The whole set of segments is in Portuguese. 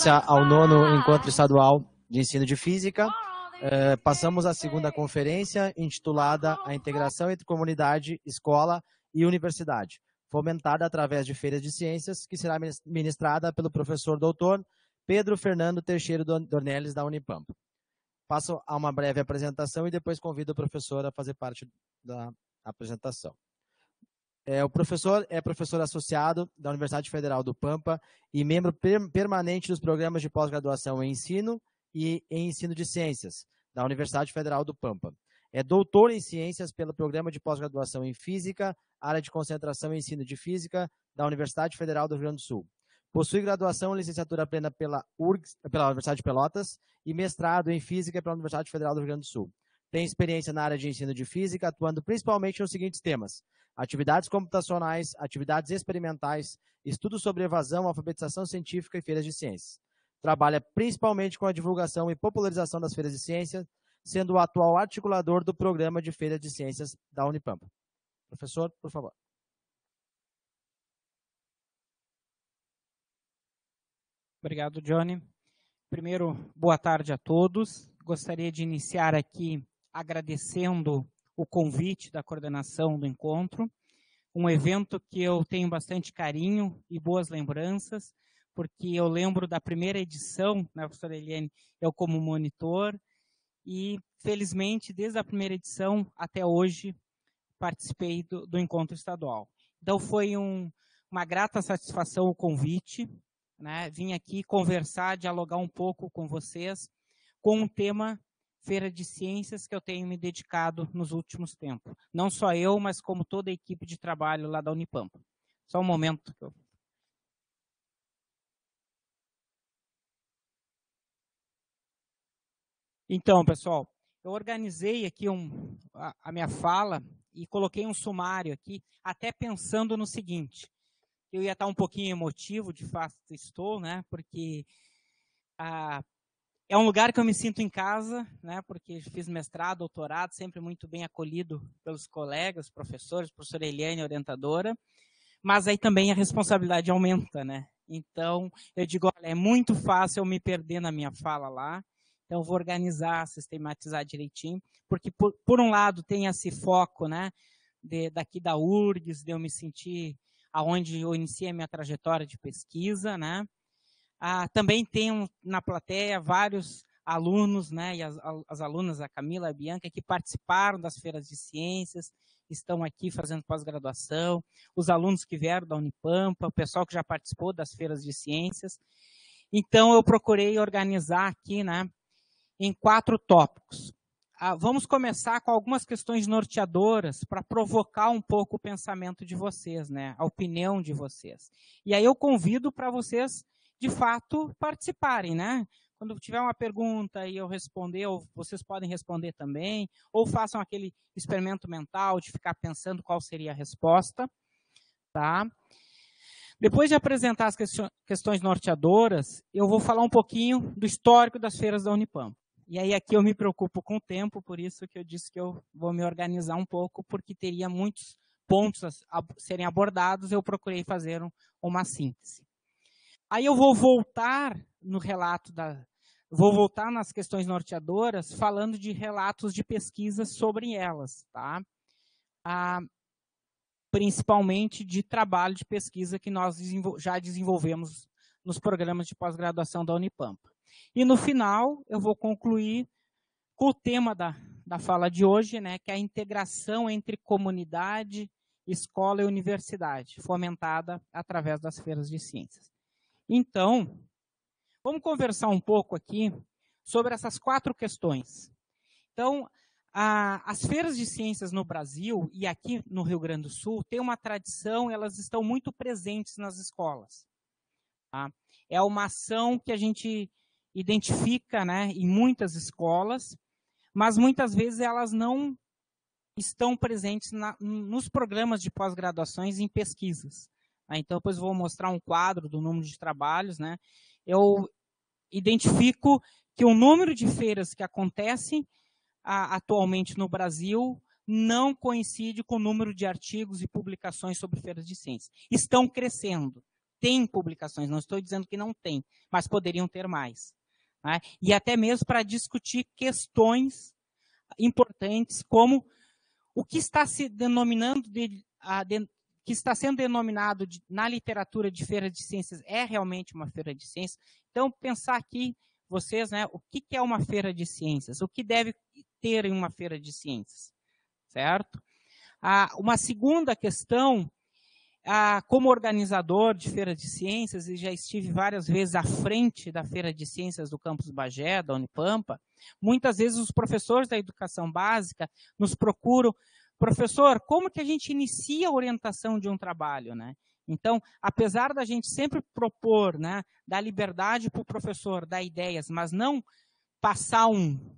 Ao 9º Encontro Estadual de Ensino de Física. Passamos à segunda conferência, intitulada A Integração entre Comunidade, Escola e Universidade, fomentada através de feiras de ciências, que será ministrada pelo professor doutor Pedro Fernando Teixeira Dornelles, da Unipampa. Passo a uma breve apresentação e depois convido o professor a fazer parte da apresentação. O professor é professor associado da Universidade Federal do Pampa e membro permanente dos programas de pós-graduação em ensino e em ensino de ciências da Universidade Federal do Pampa. É doutor em ciências pelo programa de pós-graduação em física, área de concentração em ensino de física da Universidade Federal do Rio Grande do Sul. Possui graduação e licenciatura plena pela Universidade de Pelotas e mestrado em física pela Universidade Federal do Rio Grande do Sul. Tem experiência na área de ensino de física, atuando principalmente nos seguintes temas: atividades computacionais, atividades experimentais, estudos sobre evasão, alfabetização científica e feiras de ciências. Trabalha principalmente com a divulgação e popularização das feiras de ciências, sendo o atual articulador do programa de feiras de ciências da Unipampa. Professor, por favor. Obrigado, Johnny. Primeiro, boa tarde a todos. Gostaria de iniciar aqui agradecendo o convite da coordenação do encontro, um evento que eu tenho bastante carinho e boas lembranças, porque eu lembro da primeira edição, né, professora Eliane, eu como monitor, e felizmente, desde a primeira edição até hoje, participei do encontro estadual. Então foi uma grata satisfação o convite, né? Vim aqui conversar, dialogar um pouco com vocês, com o tema Feira de Ciências que eu tenho me dedicado nos últimos tempos. Não só eu, mas como toda a equipe de trabalho lá da Unipampa. Só um momento. Então, pessoal, eu organizei aqui a minha fala e coloquei um sumário aqui, até pensando no seguinte: eu ia estar um pouquinho emotivo, de fato estou, né? Porque é um lugar que eu me sinto em casa, né? Porque fiz mestrado, doutorado, sempre muito bem acolhido pelos colegas, professores, professora Eliane, orientadora, mas aí também a responsabilidade aumenta, né? Então, eu digo, olha, é muito fácil eu me perder na minha fala lá, então eu vou organizar, sistematizar direitinho, porque por um lado tem esse foco, né? Daqui da URGS, de eu me sentir aonde eu iniciei a minha trajetória de pesquisa, né? Também tenho na plateia vários alunos, né? E as alunas, a Camila e a Bianca, que participaram das feiras de ciências, estão aqui fazendo pós-graduação, os alunos que vieram da Unipampa, o pessoal que já participou das feiras de ciências. Então, eu procurei organizar aqui, né, em 4 tópicos. Vamos começar com algumas questões norteadoras para provocar um pouco o pensamento de vocês, né? A opinião de vocês. E aí eu convido para vocês, de fato, participarem, né? Quando tiver uma pergunta e eu responder, ou vocês podem responder também, ou façam aquele experimento mental de ficar pensando qual seria a resposta, tá? Depois de apresentar as questões norteadoras, eu vou falar um pouquinho do histórico das feiras da Unipampa. E aí aqui eu me preocupo com o tempo, por isso que eu disse que eu vou me organizar um pouco, porque teria muitos pontos a serem abordados, eu procurei fazer uma síntese. Aí eu vou voltar no relato vou voltar nas questões norteadoras, falando de relatos de pesquisa sobre elas, tá? Principalmente de trabalho de pesquisa que nós já desenvolvemos nos programas de pós-graduação da Unipampa. E no final, eu vou concluir com o tema da fala de hoje, né, que é a integração entre comunidade, escola e universidade, fomentada através das feiras de ciências. Então, vamos conversar um pouco aqui sobre essas 4 questões. Então, as feiras de ciências no Brasil e aqui no Rio Grande do Sul têm uma tradição, elas estão muito presentes nas escolas. Tá? É uma ação que a gente identifica, né, em muitas escolas, mas muitas vezes elas não estão presentes nos programas de pós-graduações em pesquisas. Tá? Então, depois eu vou mostrar um quadro do número de trabalhos. Né? Eu identifico que o número de feiras que acontecem atualmente no Brasil não coincide com o número de artigos e publicações sobre feiras de ciências. Estão crescendo, têm publicações, não estou dizendo que não tem, mas poderiam ter mais. Né? E até mesmo para discutir questões importantes como o que está se denominando que está sendo denominado na literatura de feira de ciências é realmente uma feira de ciências. Então, pensar aqui, vocês, né, o que é uma feira de ciências? O que deve ter em uma feira de ciências? Certo? Uma segunda questão, como organizador de feira de ciências, e já estive várias vezes à frente da feira de ciências do campus Bagé, da Unipampa, muitas vezes os professores da educação básica nos procuram: professor, como que a gente inicia a orientação de um trabalho, né? Então, apesar da gente sempre propor, né, dar liberdade para o professor, dar ideias, mas não passar um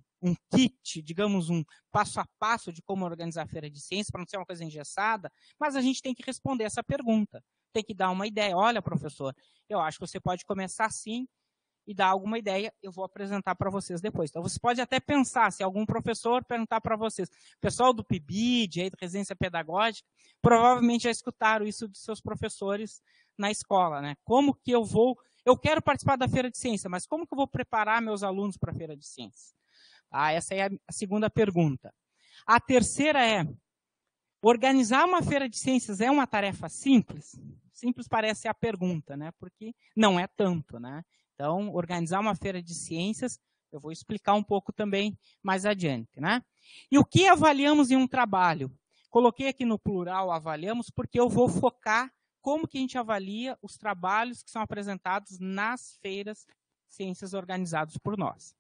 kit, digamos, um passo a passo de como organizar a feira de ciências, para não ser uma coisa engessada, mas a gente tem que responder essa pergunta. Tem que dar uma ideia. Olha, professor, eu acho que você pode começar assim e dar alguma ideia, eu vou apresentar para vocês depois. Então, você pode até pensar, se algum professor perguntar para vocês, o pessoal do PIBID, aí, da Residência Pedagógica, provavelmente já escutaram isso dos seus professores na escola, né? Como que eu quero participar da feira de ciência, mas como que eu vou preparar meus alunos para a feira de ciência? Essa é a segunda pergunta. A terceira é, organizar uma feira de ciências é uma tarefa simples? Simples parece a pergunta, né? Porque não é tanto, né? Então, organizar uma feira de ciências, eu vou explicar um pouco também mais adiante, né? E o que avaliamos em um trabalho? Coloquei aqui no plural avaliamos, porque eu vou focar como que a gente avalia os trabalhos que são apresentados nas feiras de ciências organizadas por nós.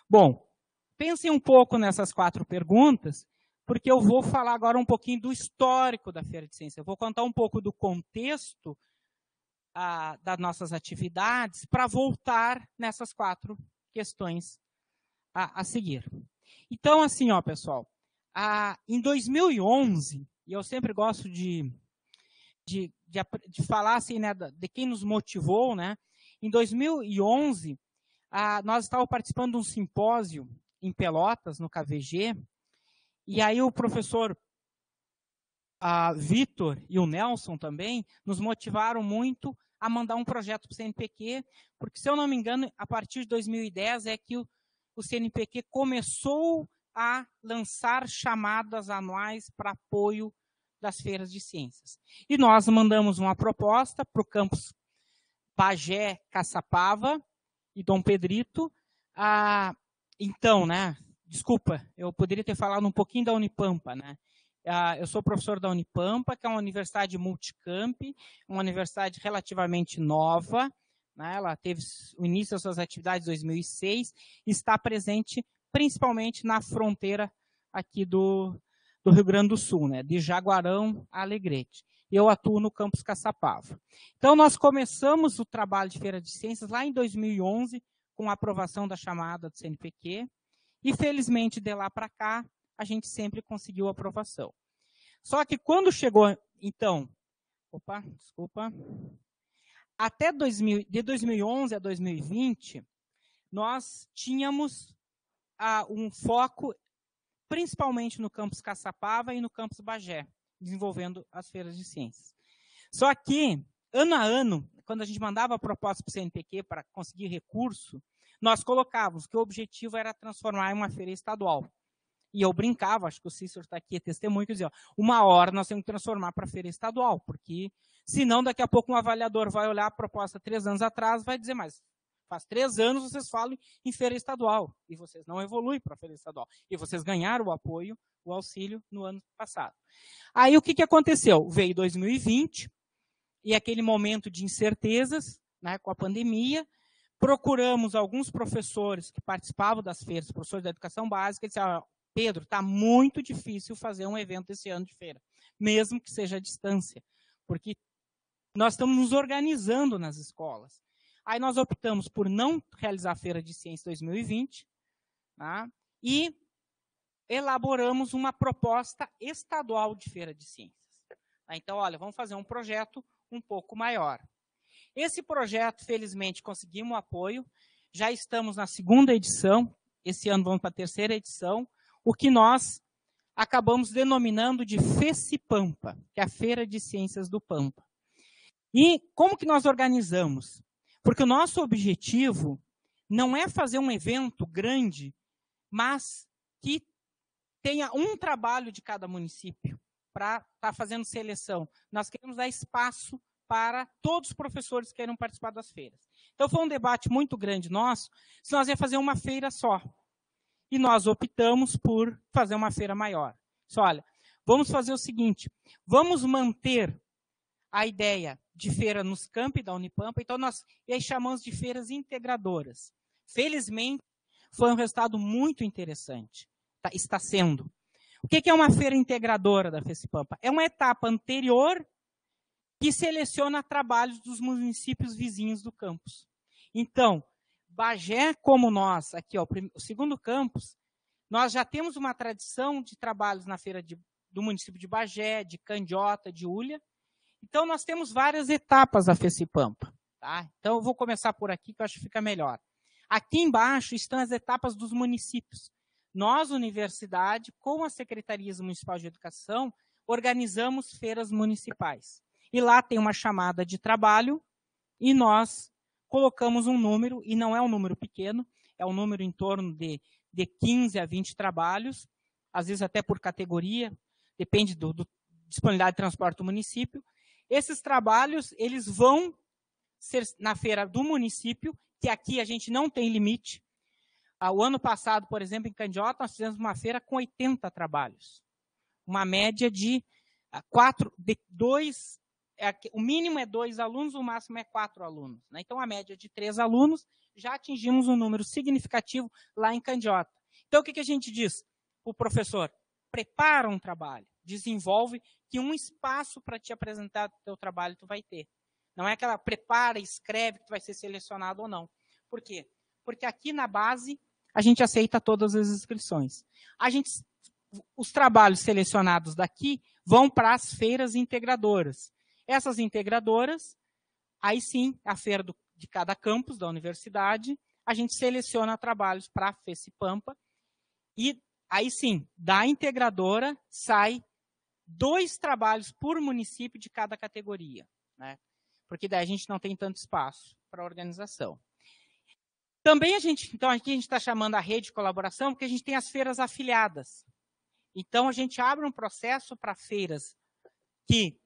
Bom, pensem um pouco nessas 4 perguntas, porque eu vou falar agora um pouquinho do histórico da Feira de Ciências. Eu vou contar um pouco do contexto das nossas atividades para voltar nessas 4 questões a seguir. Então, assim, ó, pessoal, em 2011, e eu sempre gosto de falar assim, né, de quem nos motivou, né? Em 2011, nós estávamos participando de um simpósio em Pelotas, no KVG, e aí o professor Vitor e o Nelson também nos motivaram muito a mandar um projeto para o CNPq, porque, se eu não me engano, a partir de 2010 é que o CNPq começou a lançar chamadas anuais para apoio das feiras de ciências. E nós mandamos uma proposta para o campus Bagé, Caçapava e Dom Pedrito. Então, né, desculpa, eu poderia ter falado um pouquinho da Unipampa, né? Eu sou professor da Unipampa, que é uma universidade multicamp, uma universidade relativamente nova, né? Ela teve o início das suas atividades em 2006 e está presente principalmente na fronteira aqui do Rio Grande do Sul, né? De Jaguarão a Alegrete. Eu atuo no campus Caçapava. Então, nós começamos o trabalho de Feira de Ciências lá em 2011, com a aprovação da chamada do CNPq, e, felizmente, de lá para cá, a gente sempre conseguiu a aprovação. Só que quando chegou, então, até de 2011 a 2020, nós tínhamos um foco principalmente no campus Caçapava e no campus Bagé, desenvolvendo as feiras de ciências. Só que, ano a ano, quando a gente mandava a proposta para o CNPq para conseguir recurso, nós colocávamos que o objetivo era transformar em uma feira estadual. E eu brincava, acho que o Cícero está aqui, é testemunho, que dizia, uma hora nós temos que transformar para feira estadual, porque senão daqui a pouco um avaliador vai olhar a proposta 3 anos atrás e vai dizer, mas faz 3 anos vocês falam em feira estadual, e vocês não evoluem para feira estadual. E vocês ganharam o apoio, o auxílio no ano passado. Aí o que aconteceu? Veio 2020, e aquele momento de incertezas, né, com a pandemia, procuramos alguns professores que participavam das feiras, professores da educação básica, e disseram, Pedro, está muito difícil fazer um evento esse ano de feira, mesmo que seja à distância, porque nós estamos nos organizando nas escolas. Aí nós optamos por não realizar a Feira de Ciências 2020, tá? E elaboramos uma proposta estadual de Feira de Ciências. Tá? Então, olha, vamos fazer um projeto um pouco maior. Esse projeto, felizmente, conseguimos o apoio, já estamos na 2ª edição, esse ano vamos para a 3ª edição, o que nós acabamos denominando de FECIPampa, que é a Feira de Ciências do Pampa. E como que nós organizamos? Porque o nosso objetivo não é fazer um evento grande, mas que tenha um trabalho de cada município para estar fazendo seleção. Nós queremos dar espaço para todos os professores que queiram participar das feiras. Então, foi um debate muito grande nosso, se nós ia fazer uma feira só. E nós optamos por fazer uma feira maior. Só, olha, vamos fazer o seguinte, vamos manter a ideia de feira nos campi da Unipampa, então nós chamamos de feiras integradoras. Felizmente, foi um resultado muito interessante. Está sendo. O que é uma feira integradora da FECIPAMPA? É uma etapa anterior que seleciona trabalhos dos municípios vizinhos do campus. Então, Bagé, como nós, aqui, ó, o segundo campus, nós já temos uma tradição de trabalhos na feira do município de Bagé, de Candiota, de Ulha. Então, nós temos várias etapas da FECIPAMPA. Tá? Então, eu vou começar por aqui, que eu acho que fica melhor. Aqui embaixo estão as etapas dos municípios. Nós, universidade, com a Secretaria Municipal de Educação, organizamos feiras municipais. E lá tem uma chamada de trabalho e nós colocamos um número, e não é um número pequeno, é um número em torno de 15 a 20 trabalhos, às vezes até por categoria, depende da disponibilidade de transporte do município. Esses trabalhos, eles vão ser na feira do município, que aqui a gente não tem limite. O ano passado, por exemplo, em Candiota, nós fizemos uma feira com 80 trabalhos. Uma média de 2, o mínimo é 2 alunos, o máximo é 4 alunos. Né? Então, a média de 3 alunos, já atingimos um número significativo lá em Candiota. Então, o que a gente diz? O professor prepara um trabalho, desenvolve, que um espaço para te apresentar o teu trabalho tu vai ter. Não é aquela prepara, escreve que tu vai ser selecionado ou não. Por quê? Porque aqui na base a gente aceita todas as inscrições. Os trabalhos selecionados daqui vão para as feiras integradoras. Essas integradoras, aí sim, a feira de cada campus da universidade, a gente seleciona trabalhos para a FECIPAMPA e aí sim, da integradora sai 2 trabalhos por município de cada categoria, né? Porque daí a gente não tem tanto espaço para organização. Também então aqui a gente está chamando a rede de colaboração, porque a gente tem as feiras afiliadas. Então, a gente abre um processo para feiras que...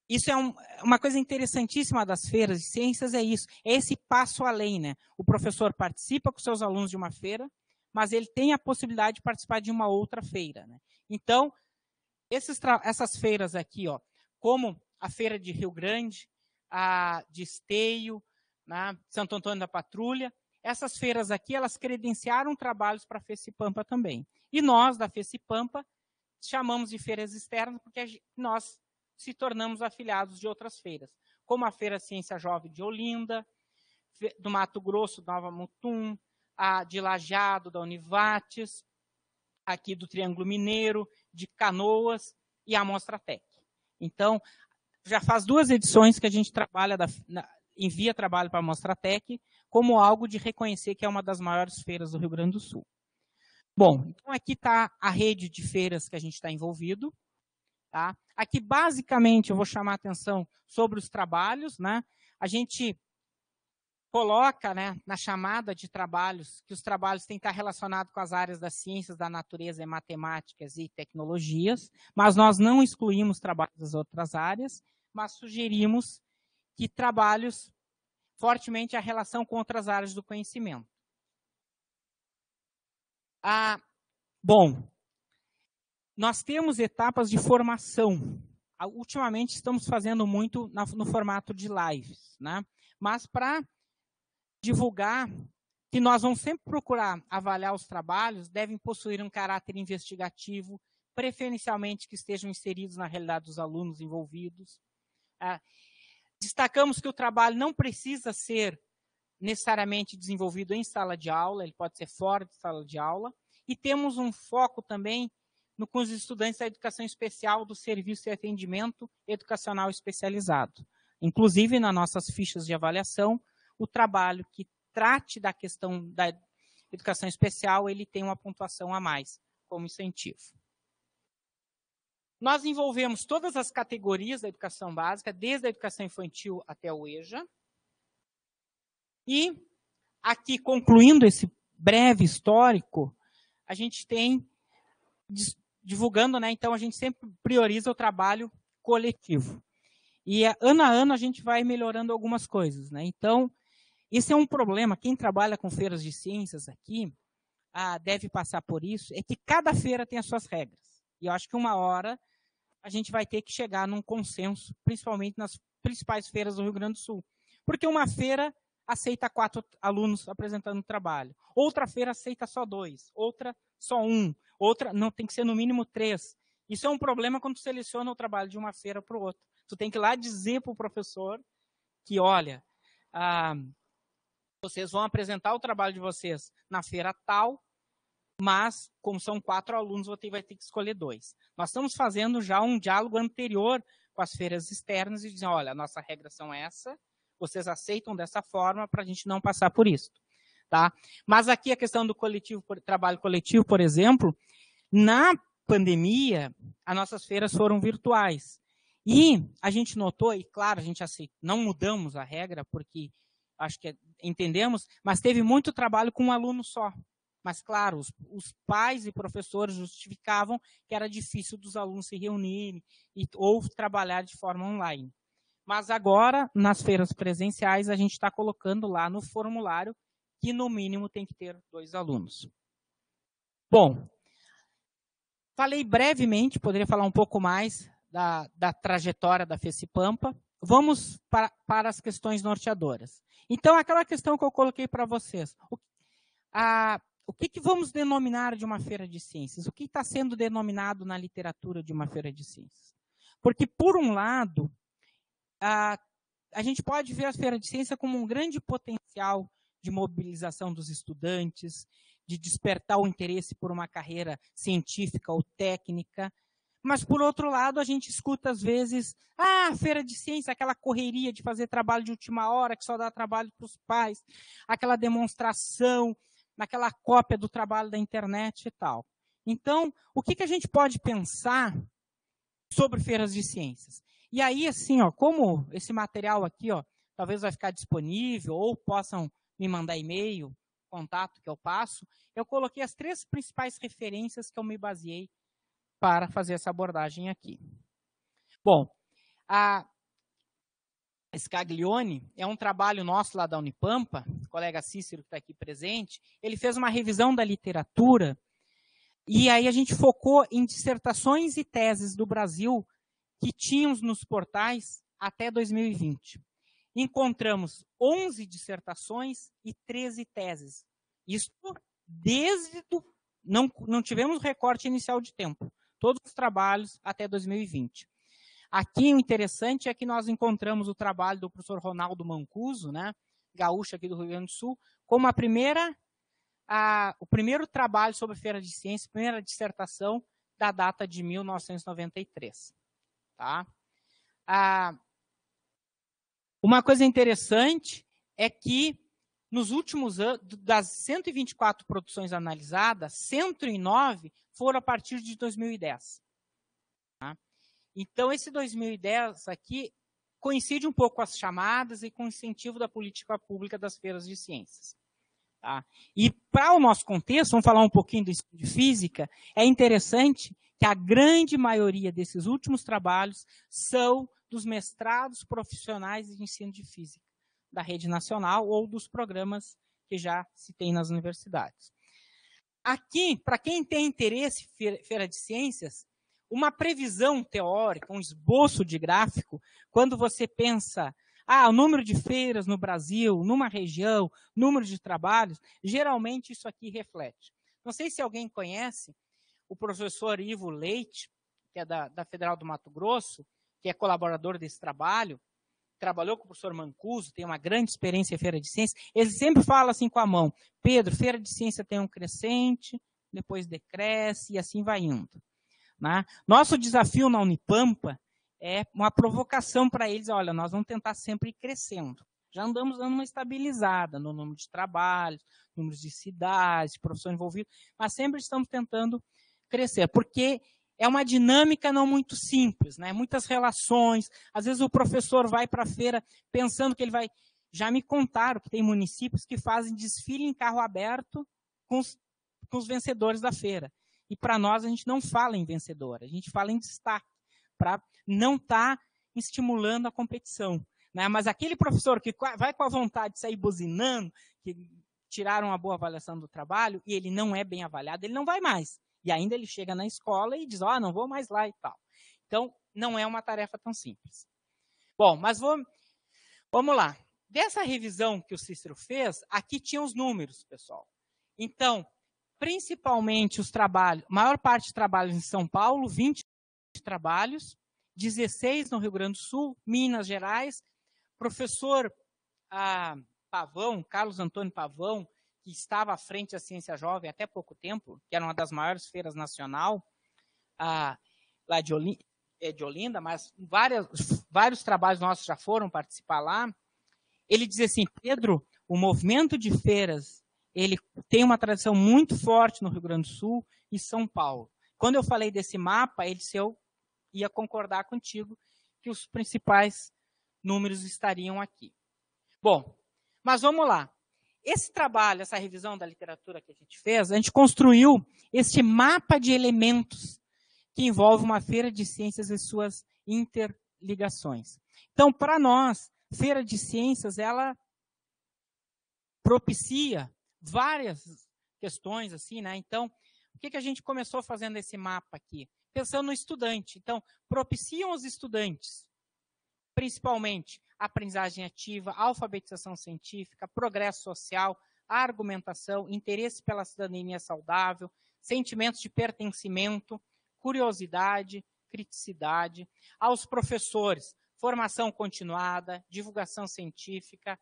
Isso é uma coisa interessantíssima das feiras de ciências, é isso. É esse passo além, né? O professor participa com seus alunos de uma feira, mas ele tem a possibilidade de participar de uma outra feira, né? Então, essas feiras aqui, ó, como a Feira de Rio Grande, a de Esteio, né, Santo Antônio da Patrulha, essas feiras aqui, elas credenciaram trabalhos para a FECIPAMPA também. E nós, da FECIPAMPA, chamamos de feiras externas porque nós se tornamos afiliados de outras feiras, como a Feira Ciência Jovem de Olinda, do Mato Grosso, Nova Mutum, a de Lajeado, da Univates, aqui do Triângulo Mineiro, de Canoas e a Mostratec. Então, já faz 2 edições que a gente trabalha, envia trabalho para a Mostratec como algo de reconhecer que é uma das maiores feiras do Rio Grande do Sul. Bom, então aqui está a rede de feiras que a gente está envolvido. Tá? Aqui, basicamente, eu vou chamar a atenção sobre os trabalhos. Né? A gente coloca, né, na chamada de trabalhos, que os trabalhos têm que estar relacionados com as áreas das ciências da natureza, matemáticas e tecnologias, mas nós não excluímos trabalhos das outras áreas, mas sugerimos que trabalhos fortemente a relação com outras áreas do conhecimento. Bom, nós temos etapas de formação. Ultimamente estamos fazendo muito no formato de lives, né? Mas para divulgar que nós vamos sempre procurar avaliar os trabalhos, devem possuir um caráter investigativo, preferencialmente que estejam inseridos na realidade dos alunos envolvidos. Destacamos que o trabalho não precisa ser necessariamente desenvolvido em sala de aula, ele pode ser fora de sala de aula, e temos um foco também com os estudantes da educação especial do serviço de atendimento educacional especializado. Inclusive, nas nossas fichas de avaliação, o trabalho que trate da questão da educação especial, ele tem uma pontuação a mais, como incentivo. Nós envolvemos todas as categorias da educação básica, desde a educação infantil até o EJA. E aqui, concluindo esse breve histórico, a gente tem, divulgando, né? Então, a gente sempre prioriza o trabalho coletivo. E ano a ano a gente vai melhorando algumas coisas, né? Então, esse é um problema. Quem trabalha com feiras de ciências aqui deve passar por isso, é que cada feira tem as suas regras. E eu acho que uma hora a gente vai ter que chegar num consenso, principalmente nas principais feiras do Rio Grande do Sul. Porque uma feira aceita 4 alunos apresentando trabalho. Outra feira aceita só 2, outra só 1, outra não tem que ser no mínimo 3. Isso é um problema quando tu seleciona o trabalho de uma feira para o outro. Tu tem que ir lá dizer para o professor que, olha, vocês vão apresentar o trabalho de vocês na feira tal, mas, como são 4 alunos, você vai ter que escolher 2. Nós estamos fazendo já um diálogo anterior com as feiras externas e dizendo, olha, a nossa regra são essa, vocês aceitam dessa forma para a gente não passar por isso. Tá? Mas aqui a questão do trabalho coletivo, por exemplo, na pandemia, as nossas feiras foram virtuais. E a gente notou, e claro, a gente não mudamos a regra, porque acho que entendemos, mas teve muito trabalho com um aluno só. Mas, claro, os pais e professores justificavam que era difícil dos alunos se reunirem ou trabalhar de forma online. Mas agora, nas feiras presenciais, a gente está colocando lá no formulário que, no mínimo, tem que ter 2 alunos. Bom, falei brevemente, poderia falar um pouco mais da trajetória da FECIPAMPA. Vamos para as questões norteadoras. Então, aquela questão que eu coloquei para vocês. O que vamos denominar de uma feira de ciências? O que está sendo denominado na literatura de uma feira de ciências? Porque, por um lado, a gente pode ver a feira de ciência como um grande potencial de mobilização dos estudantes, de despertar o interesse por uma carreira científica ou técnica. Mas, por outro lado, a gente escuta, às vezes, feira de ciência, aquela correria de fazer trabalho de última hora, que só dá trabalho para os pais, aquela demonstração, naquela cópia do trabalho da internet e tal. Então, o que a gente pode pensar sobre feiras de ciências? E aí, assim, como esse material aqui, talvez vai ficar disponível, ou possam me mandar e-mail, contato que eu passo, eu coloquei as 3 principais referências que eu me baseei para fazer essa abordagem aqui. Bom, a Scaglione é um trabalho nosso lá da Unipampa, o colega Cícero que está aqui presente, ele fez uma revisão da literatura e aí a gente focou em dissertações e teses do Brasil que tínhamos nos portais até 2020. Encontramos 11 dissertações e 13 teses. Isso desde não tivemos recorte inicial de tempo. Todos os trabalhos até 2020. Aqui o interessante é que nós encontramos o trabalho do professor Ronaldo Mancuso, né, gaúcho aqui do Rio Grande do Sul, como o primeiro trabalho sobre feira de ciência, primeira dissertação da data de 1993. Tá? Uma coisa interessante é que nos últimos anos, das 124 produções analisadas, 109 foram a partir de 2010. Tá? Então, esse 2010 aqui coincide um pouco com as chamadas e com o incentivo da política pública das feiras de ciências. Tá? E para o nosso contexto, vamos falar um pouquinho do ensino de física, é interessante que a grande maioria desses últimos trabalhos são dos mestrados profissionais de ensino de física da rede nacional ou dos programas que já se tem nas universidades. Aqui, para quem tem interesse em feira de ciências, uma previsão teórica, um esboço de gráfico, quando você pensa, o número de feiras no Brasil, numa região, número de trabalhos, geralmente isso aqui reflete. Não sei se alguém conhece o professor Ivo Leite, que é da Federal do Mato Grosso, que é colaborador desse trabalho, trabalhou com o professor Mancuso, tem uma grande experiência em feira de ciência, ele sempre fala assim com a mão, Pedro, feira de ciência tem um crescente, depois decresce e assim vai indo. Né? Nosso desafio na Unipampa é uma provocação para eles, olha, nós vamos tentar sempre ir crescendo. Já andamos dando uma estabilizada no número de trabalhos, número de cidades, de professores envolvidos, mas sempre estamos tentando crescer, porque é uma dinâmica não muito simples, né? Muitas relações. Às vezes o professor vai para a feira pensando que ele vai... Já me contaram que tem municípios que fazem desfile em carro aberto com os vencedores da feira. E para nós a gente não fala em vencedor, a gente fala em destaque, para não estar estimulando a competição. Né? Mas aquele professor que vai com a vontade de sair buzinando, que tiraram uma boa avaliação do trabalho, e ele não é bem avaliado, ele não vai mais. E ainda ele chega na escola e diz, não vou mais lá e tal. Então, não é uma tarefa tão simples. Bom, mas vamos lá. Dessa revisão que o Cícero fez, aqui tinha os números, pessoal. Então, principalmente os trabalhos, maior parte de trabalhos em São Paulo, 20 trabalhos, 16 no Rio Grande do Sul, Minas Gerais. Professor Pavão, Carlos Antônio Pavão, que estava à frente da Ciência Jovem até pouco tempo, que era uma das maiores feiras nacional, lá de Olinda, mas vários trabalhos nossos já foram participar lá. Ele diz assim, Pedro, o movimento de feiras, ele tem uma tradição muito forte no Rio Grande do Sul e São Paulo. Quando eu falei desse mapa, ele disse, eu ia concordar contigo que os principais números estariam aqui. Bom, mas vamos lá. Esse trabalho, essa revisão da literatura que a gente fez, a gente construiu este mapa de elementos que envolve uma feira de ciências e suas interligações. Então, para nós, feira de ciências, ela propicia várias questões, assim, né? Então, o que a gente começou fazendo esse mapa aqui? Pensando no estudante. Então, propiciam os estudantes, principalmente, aprendizagem ativa, alfabetização científica, progresso social, argumentação, interesse pela cidadania saudável, sentimentos de pertencimento, curiosidade, criticidade. Aos professores, formação continuada, divulgação científica,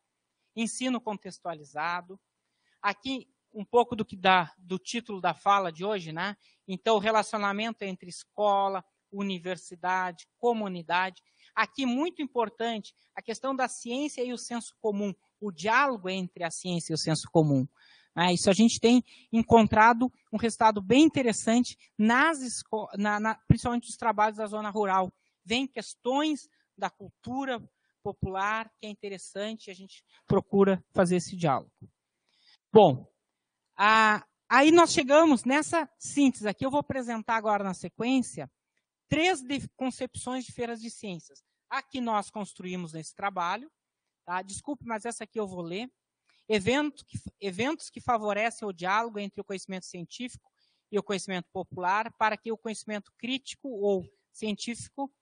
ensino contextualizado. Aqui, um pouco do título da fala de hoje, né? Então, o relacionamento entre escola, universidade, comunidade. Aqui, muito importante, a questão da ciência e o senso comum, o diálogo entre a ciência e o senso comum. Isso a gente tem encontrado um resultado bem interessante, principalmente nos trabalhos da zona rural. Vem questões da cultura popular, que é interessante, e a gente procura fazer esse diálogo. Bom, aí nós chegamos nessa síntese aqui, eu vou apresentar agora na sequência 3 concepções de feiras de ciências. A que nós construímos nesse trabalho, tá? Desculpe, mas essa aqui eu vou ler. Eventos que favorecem o diálogo entre o conhecimento científico e o conhecimento popular para que o conhecimento crítico ou científico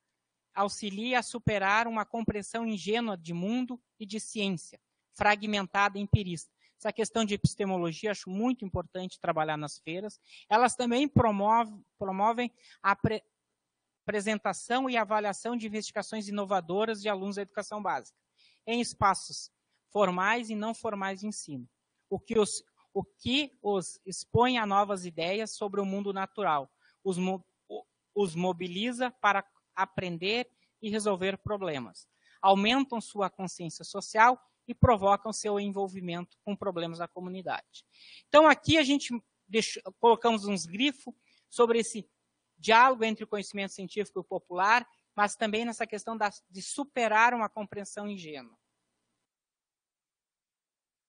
auxilie a superar uma compreensão ingênua de mundo e de ciência, fragmentada e empirista. Essa questão de epistemologia, acho muito importante trabalhar nas feiras. Elas também promovem a apresentação e avaliação de investigações inovadoras de alunos da educação básica, em espaços formais e não formais de ensino, o que os expõe a novas ideias sobre o mundo natural, os mobiliza para aprender e resolver problemas, aumentam sua consciência social e provocam seu envolvimento com problemas da comunidade. Então, aqui a gente colocamos uns grifos sobre esse diálogo entre o conhecimento científico e o popular, mas também nessa questão de superar uma compreensão ingênua.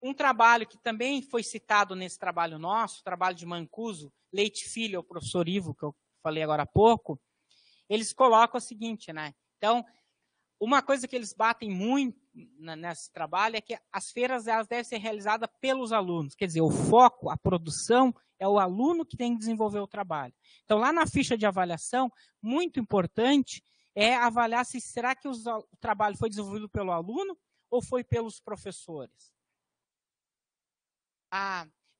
Um trabalho que também foi citado nesse trabalho nosso, o trabalho de Mancuso, Leite Filho, o professor Ivo, que eu falei agora há pouco, eles colocam o seguinte, né? Então, uma coisa que eles batem muito nesse trabalho é que as feiras elas devem ser realizadas pelos alunos. Quer dizer, o foco, a produção, é o aluno que tem que desenvolver o trabalho. Então, lá na ficha de avaliação, muito importante é avaliar se será que o trabalho foi desenvolvido pelo aluno ou foi pelos professores.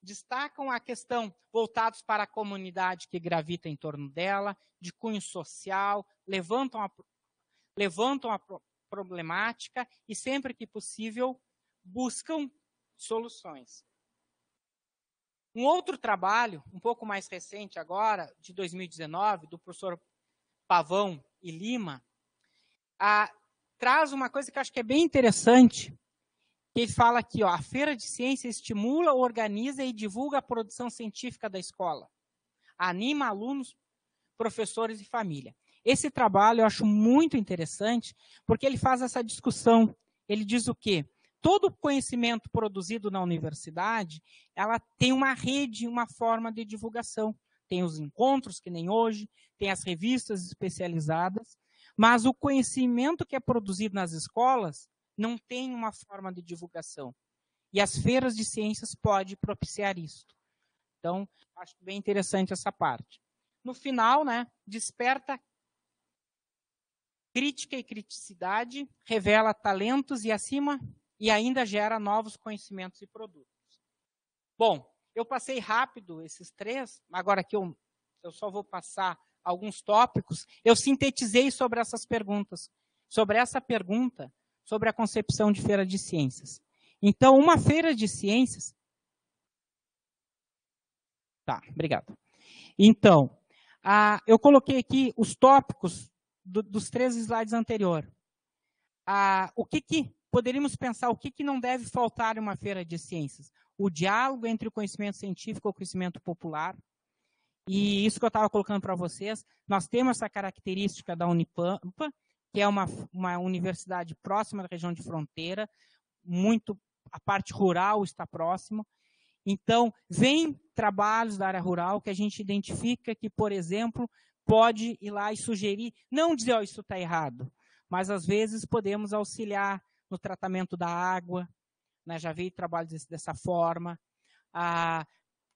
Destacam a questão voltados para a comunidade que gravita em torno dela, de cunho social, levantam a problemática e, sempre que possível, buscam soluções. Um outro trabalho, um pouco mais recente agora, de 2019, do professor Pavão e Lima, traz uma coisa que eu acho que é bem interessante, que ele fala aqui, a feira de ciência estimula, organiza e divulga a produção científica da escola. Anima alunos professores e família. Esse trabalho eu acho muito interessante, porque ele faz essa discussão. Ele diz o quê? Todo conhecimento produzido na universidade, ela tem uma rede, uma forma de divulgação. Tem os encontros, que nem hoje, tem as revistas especializadas, mas o conhecimento que é produzido nas escolas não tem uma forma de divulgação. E as feiras de ciências podem propiciar isso. Então, acho bem interessante essa parte. No final, né, desperta crítica e criticidade, revela talentos e ainda gera novos conhecimentos e produtos. Bom, eu passei rápido esses 3, agora que eu só vou passar alguns tópicos, eu sintetizei sobre essas perguntas, sobre essa pergunta, sobre a concepção de feira de ciências. Então, uma feira de ciências... Tá, obrigado. Então, eu coloquei aqui os tópicos dos 3 slides anteriores. O que poderíamos pensar, o que não deve faltar em uma feira de ciências? O diálogo entre o conhecimento científico e o conhecimento popular. E isso que eu estava colocando para vocês, nós temos essa característica da Unipampa, que é uma universidade próxima da região de fronteira, a parte rural está próxima. Então, vem trabalhos da área rural que a gente identifica que, por exemplo, pode ir lá e sugerir, não dizer, oh, isso está errado, mas às vezes podemos auxiliar no tratamento da água, né? Já vi trabalhos dessa forma,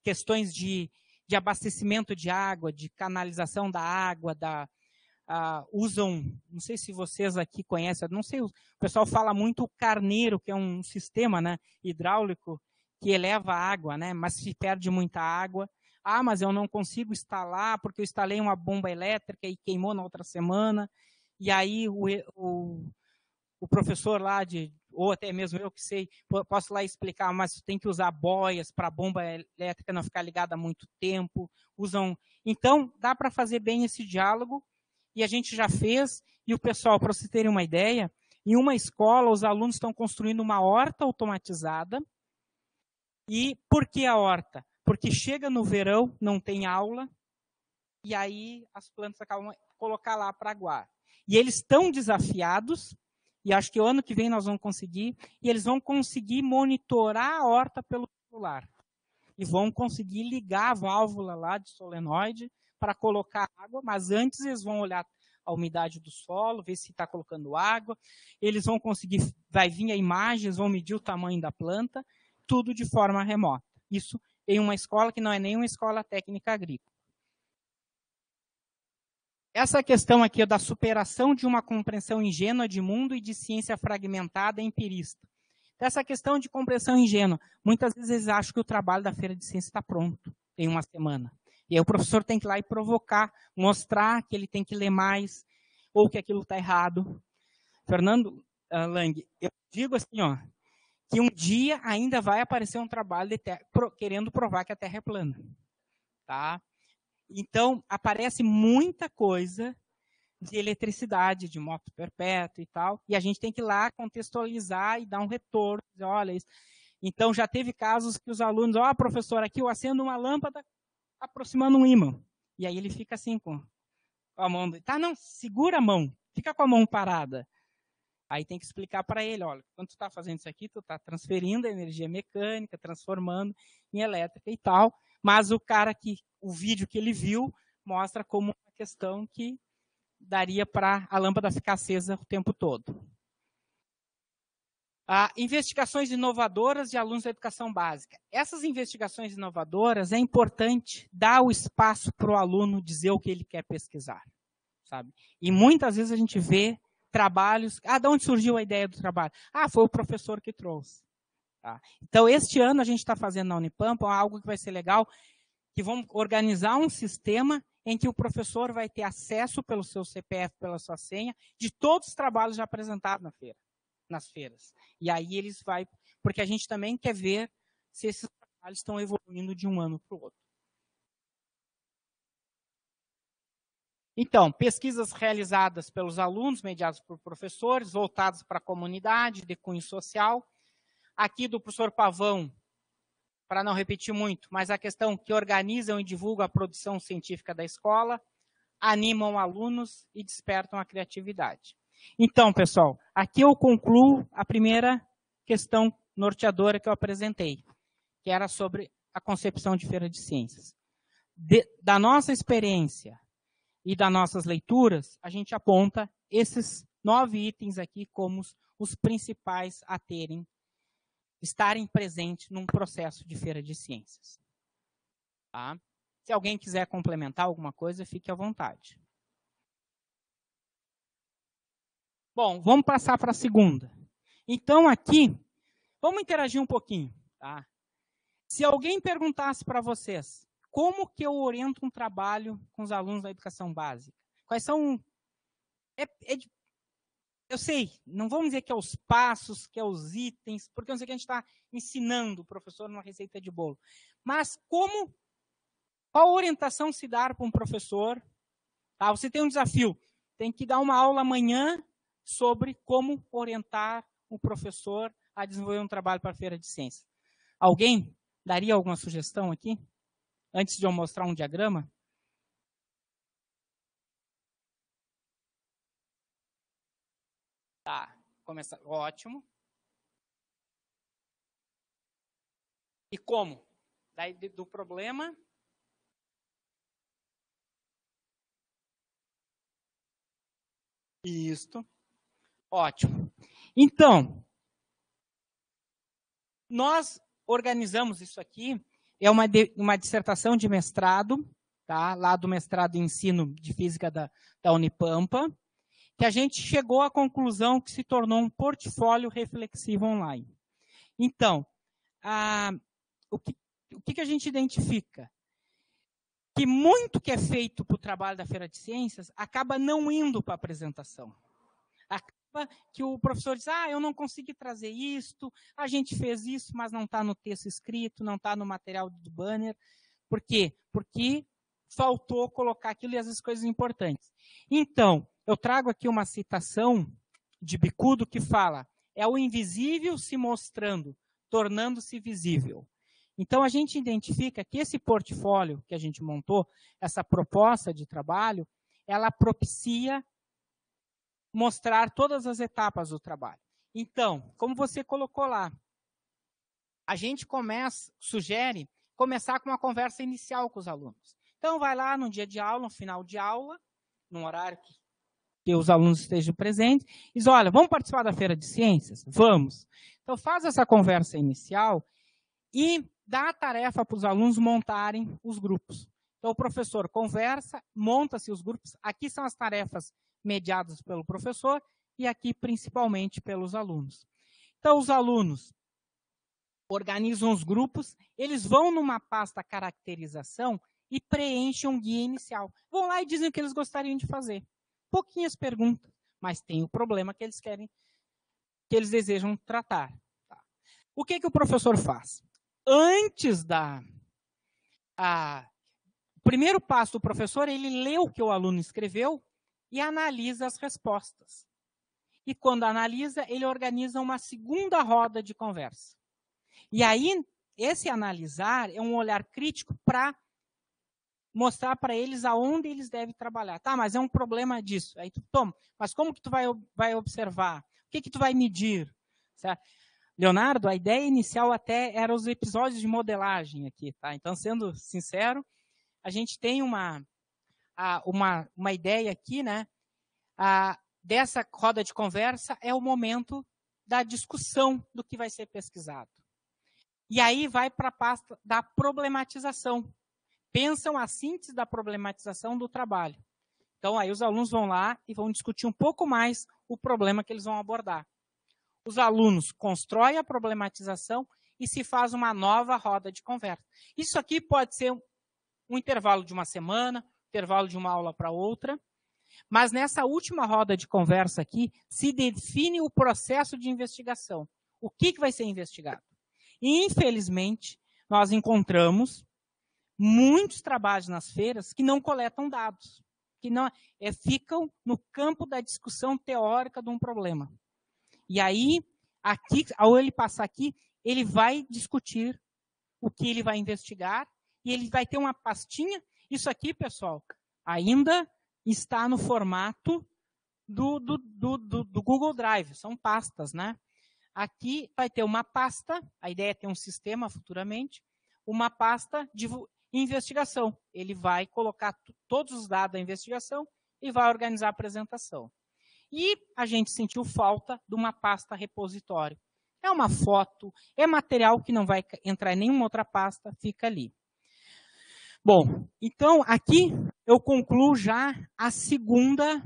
questões de abastecimento de água, de canalização da água, usam, não sei se vocês aqui conhecem, não sei, o pessoal fala muito o carneiro, que é um sistema, né, hidráulico, que eleva a água, né, mas se perde muita água. Mas eu não consigo instalar, porque eu instalei uma bomba elétrica e queimou na outra semana. E aí o professor lá, ou até mesmo eu que sei, posso lá explicar, mas tem que usar boias para a bomba elétrica não ficar ligada há muito tempo. Então, dá para fazer bem esse diálogo, e a gente já fez, e o pessoal, para vocês terem uma ideia, em uma escola, os alunos estão construindo uma horta automatizada. E por que a horta? Porque chega no verão, não tem aula, e aí as plantas acabam de colocar lá para aguar. E eles estão desafiados, e acho que o ano que vem nós vamos conseguir, e eles vão conseguir monitorar a horta pelo celular. E vão conseguir ligar a válvula lá de solenoide para colocar água, mas antes eles vão olhar a umidade do solo, ver se está colocando água, eles vão conseguir, vai vir a imagem, eles vão medir o tamanho da planta, tudo de forma remota. Isso em uma escola que não é nem uma escola técnica agrícola. Essa questão aqui da superação de uma compreensão ingênua de mundo e de ciência fragmentada e empirista. Então, essa questão de compreensão ingênua, muitas vezes eles acham que o trabalho da feira de ciência está pronto em uma semana. E aí o professor tem que ir lá e provocar, mostrar que ele tem que ler mais, ou que aquilo está errado. Fernando Lang, eu digo assim, ó, que um dia ainda vai aparecer um trabalho querendo provar que a Terra é plana. Tá? Então, aparece muita coisa de eletricidade, de moto perpétua e tal, e a gente tem que ir lá contextualizar e dar um retorno. Dizer, olha isso. Então, já teve casos que os alunos, professor, aqui eu acendo uma lâmpada aproximando um ímã. E aí ele fica assim com a mão. Não, segura a mão, fica com a mão parada. Aí tem que explicar para ele, olha, quando tu está fazendo isso aqui, tu está transferindo a energia mecânica, transformando em elétrica e tal, mas o vídeo que ele viu mostra como uma questão que daria para a lâmpada ficar acesa o tempo todo. Investigações inovadoras de alunos da educação básica. Essas investigações inovadoras é importante dar o espaço para o aluno dizer o que ele quer pesquisar, sabe? E muitas vezes a gente vê trabalhos... de onde surgiu a ideia do trabalho? Foi o professor que trouxe. Tá? Então, este ano a gente está fazendo na Unipampa algo que vai ser legal, que vamos organizar um sistema em que o professor vai ter acesso pelo seu CPF, pela sua senha, de todos os trabalhos já apresentados nas feiras. E aí eles vai... Porque a gente também quer ver se esses trabalhos estão evoluindo de um ano para o outro. Então, pesquisas realizadas pelos alunos, mediadas por professores, voltadas para a comunidade, de cunho social. Aqui do professor Pavão, para não repetir muito, mas a questão que organizam e divulgam a produção científica da escola. animam alunos e despertam a criatividade. Então, pessoal, aqui eu concluo a primeira questão norteadora que eu apresentei, que era sobre a concepção de Feira de Ciências. Da nossa experiência e das nossas leituras, a gente aponta esses 9 itens aqui como os principais a estarem presentes num processo de Feira de Ciências. Tá? Se alguém quiser complementar alguma coisa, fique à vontade. Bom, vamos passar para a segunda. Então, aqui, vamos interagir um pouquinho. Tá? Se alguém perguntasse para vocês, como que eu oriento um trabalho com os alunos da educação básica? Quais são... eu sei, não vamos dizer que é os passos, que é os itens, porque eu sei que a gente está ensinando o professor numa receita de bolo. Mas qual orientação se dar para um professor? Tá? Você tem um desafio, tem que dar uma aula amanhã sobre como orientar o professor a desenvolver um trabalho para a Feira de Ciências. Alguém daria alguma sugestão aqui? Antes de eu mostrar um diagrama? Tá, começa. Ótimo. E como? Daí do problema. Isto. Ótimo. Então, nós organizamos isso aqui, é uma dissertação de mestrado, tá? Lá do mestrado em ensino de física da Unipampa, que a gente chegou à conclusão que se tornou um portfólio reflexivo online. Então, o que a gente identifica? Que muito que é feito para o trabalho da Feira de Ciências acaba não indo para a apresentação. Acaba que o professor diz, eu não consegui trazer isto, a gente fez isso, mas não está no texto escrito, não está no material do banner. Por quê? Porque faltou colocar aquilo e as coisas importantes. Então, eu trago aqui uma citação de Bicudo que fala, é o invisível se mostrando, tornando-se visível. Então, a gente identifica que esse portfólio que a gente montou, essa proposta de trabalho, ela propicia mostrar todas as etapas do trabalho. Então, como você colocou lá, a gente sugere começar com uma conversa inicial com os alunos. Então, vai lá no dia de aula, no final de aula, num horário que os alunos estejam presentes, e diz, olha, vamos participar da Feira de Ciências? Vamos. Então, faz essa conversa inicial e dá a tarefa para os alunos montarem os grupos. Então, o professor conversa, monta-se os grupos. Aqui são as tarefas mediadas pelo professor e aqui, principalmente, pelos alunos. Então, os alunos organizam os grupos, eles vão numa pasta caracterização e preenchem um guia inicial. Vão lá e dizem o que eles gostariam de fazer. Pouquinhas perguntas, mas tem o problema que eles querem, que eles desejam tratar. Tá? O que o professor faz? Antes o primeiro passo do professor, ele lê o que o aluno escreveu e analisa as respostas. E quando analisa, ele organiza uma segunda roda de conversa. E aí, esse analisar é um olhar crítico para mostrar para eles aonde eles devem trabalhar. Tá, mas é um problema disso. Aí tu toma, mas como que tu vai observar? O que tu vai medir? Certo? Leonardo, a ideia inicial até era os episódios de modelagem aqui, tá? Então, sendo sincero, a gente tem uma ideia aqui, né? Dessa roda de conversa é o momento da discussão do que vai ser pesquisado. E aí vai para a pasta da problematização. Pensam a síntese da problematização do trabalho. Então, aí os alunos vão lá e vão discutir um pouco mais o problema que eles vão abordar. Os alunos constroem a problematização e se faz uma nova roda de conversa. Isso aqui pode ser um intervalo de uma semana, intervalo de uma aula para outra, mas nessa última roda de conversa aqui, se define o processo de investigação. O que vai ser investigado? E, infelizmente, nós encontramos muitos trabalhos nas feiras que não coletam dados, que não ficam no campo da discussão teórica de um problema. E aí, aqui, ao ele passar aqui, ele vai discutir o que ele vai investigar e ele vai ter uma pastinha. Isso aqui, pessoal, ainda está no formato do Google Drive, são pastas, né? Aqui vai ter uma pasta, a ideia é ter um sistema futuramente, uma pasta de investigação. Ele vai colocar todos os dados da investigação e vai organizar a apresentação. E a gente sentiu falta de uma pasta repositório. É uma foto, é material que não vai entrar em nenhuma outra pasta, fica ali. Bom, então aqui eu concluo já a segunda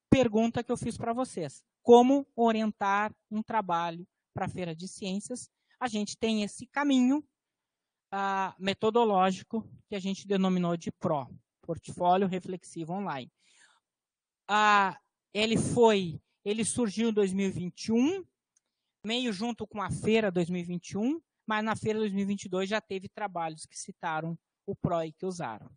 pergunta que eu fiz para vocês. Como orientar um trabalho para a Feira de Ciências? A gente tem esse caminho metodológico que a gente denominou de PRO, Portfólio Reflexivo Online. Ele surgiu em 2021, meio junto com a Feira 2021, mas na Feira 2022 já teve trabalhos que citaram o PRO e que usaram.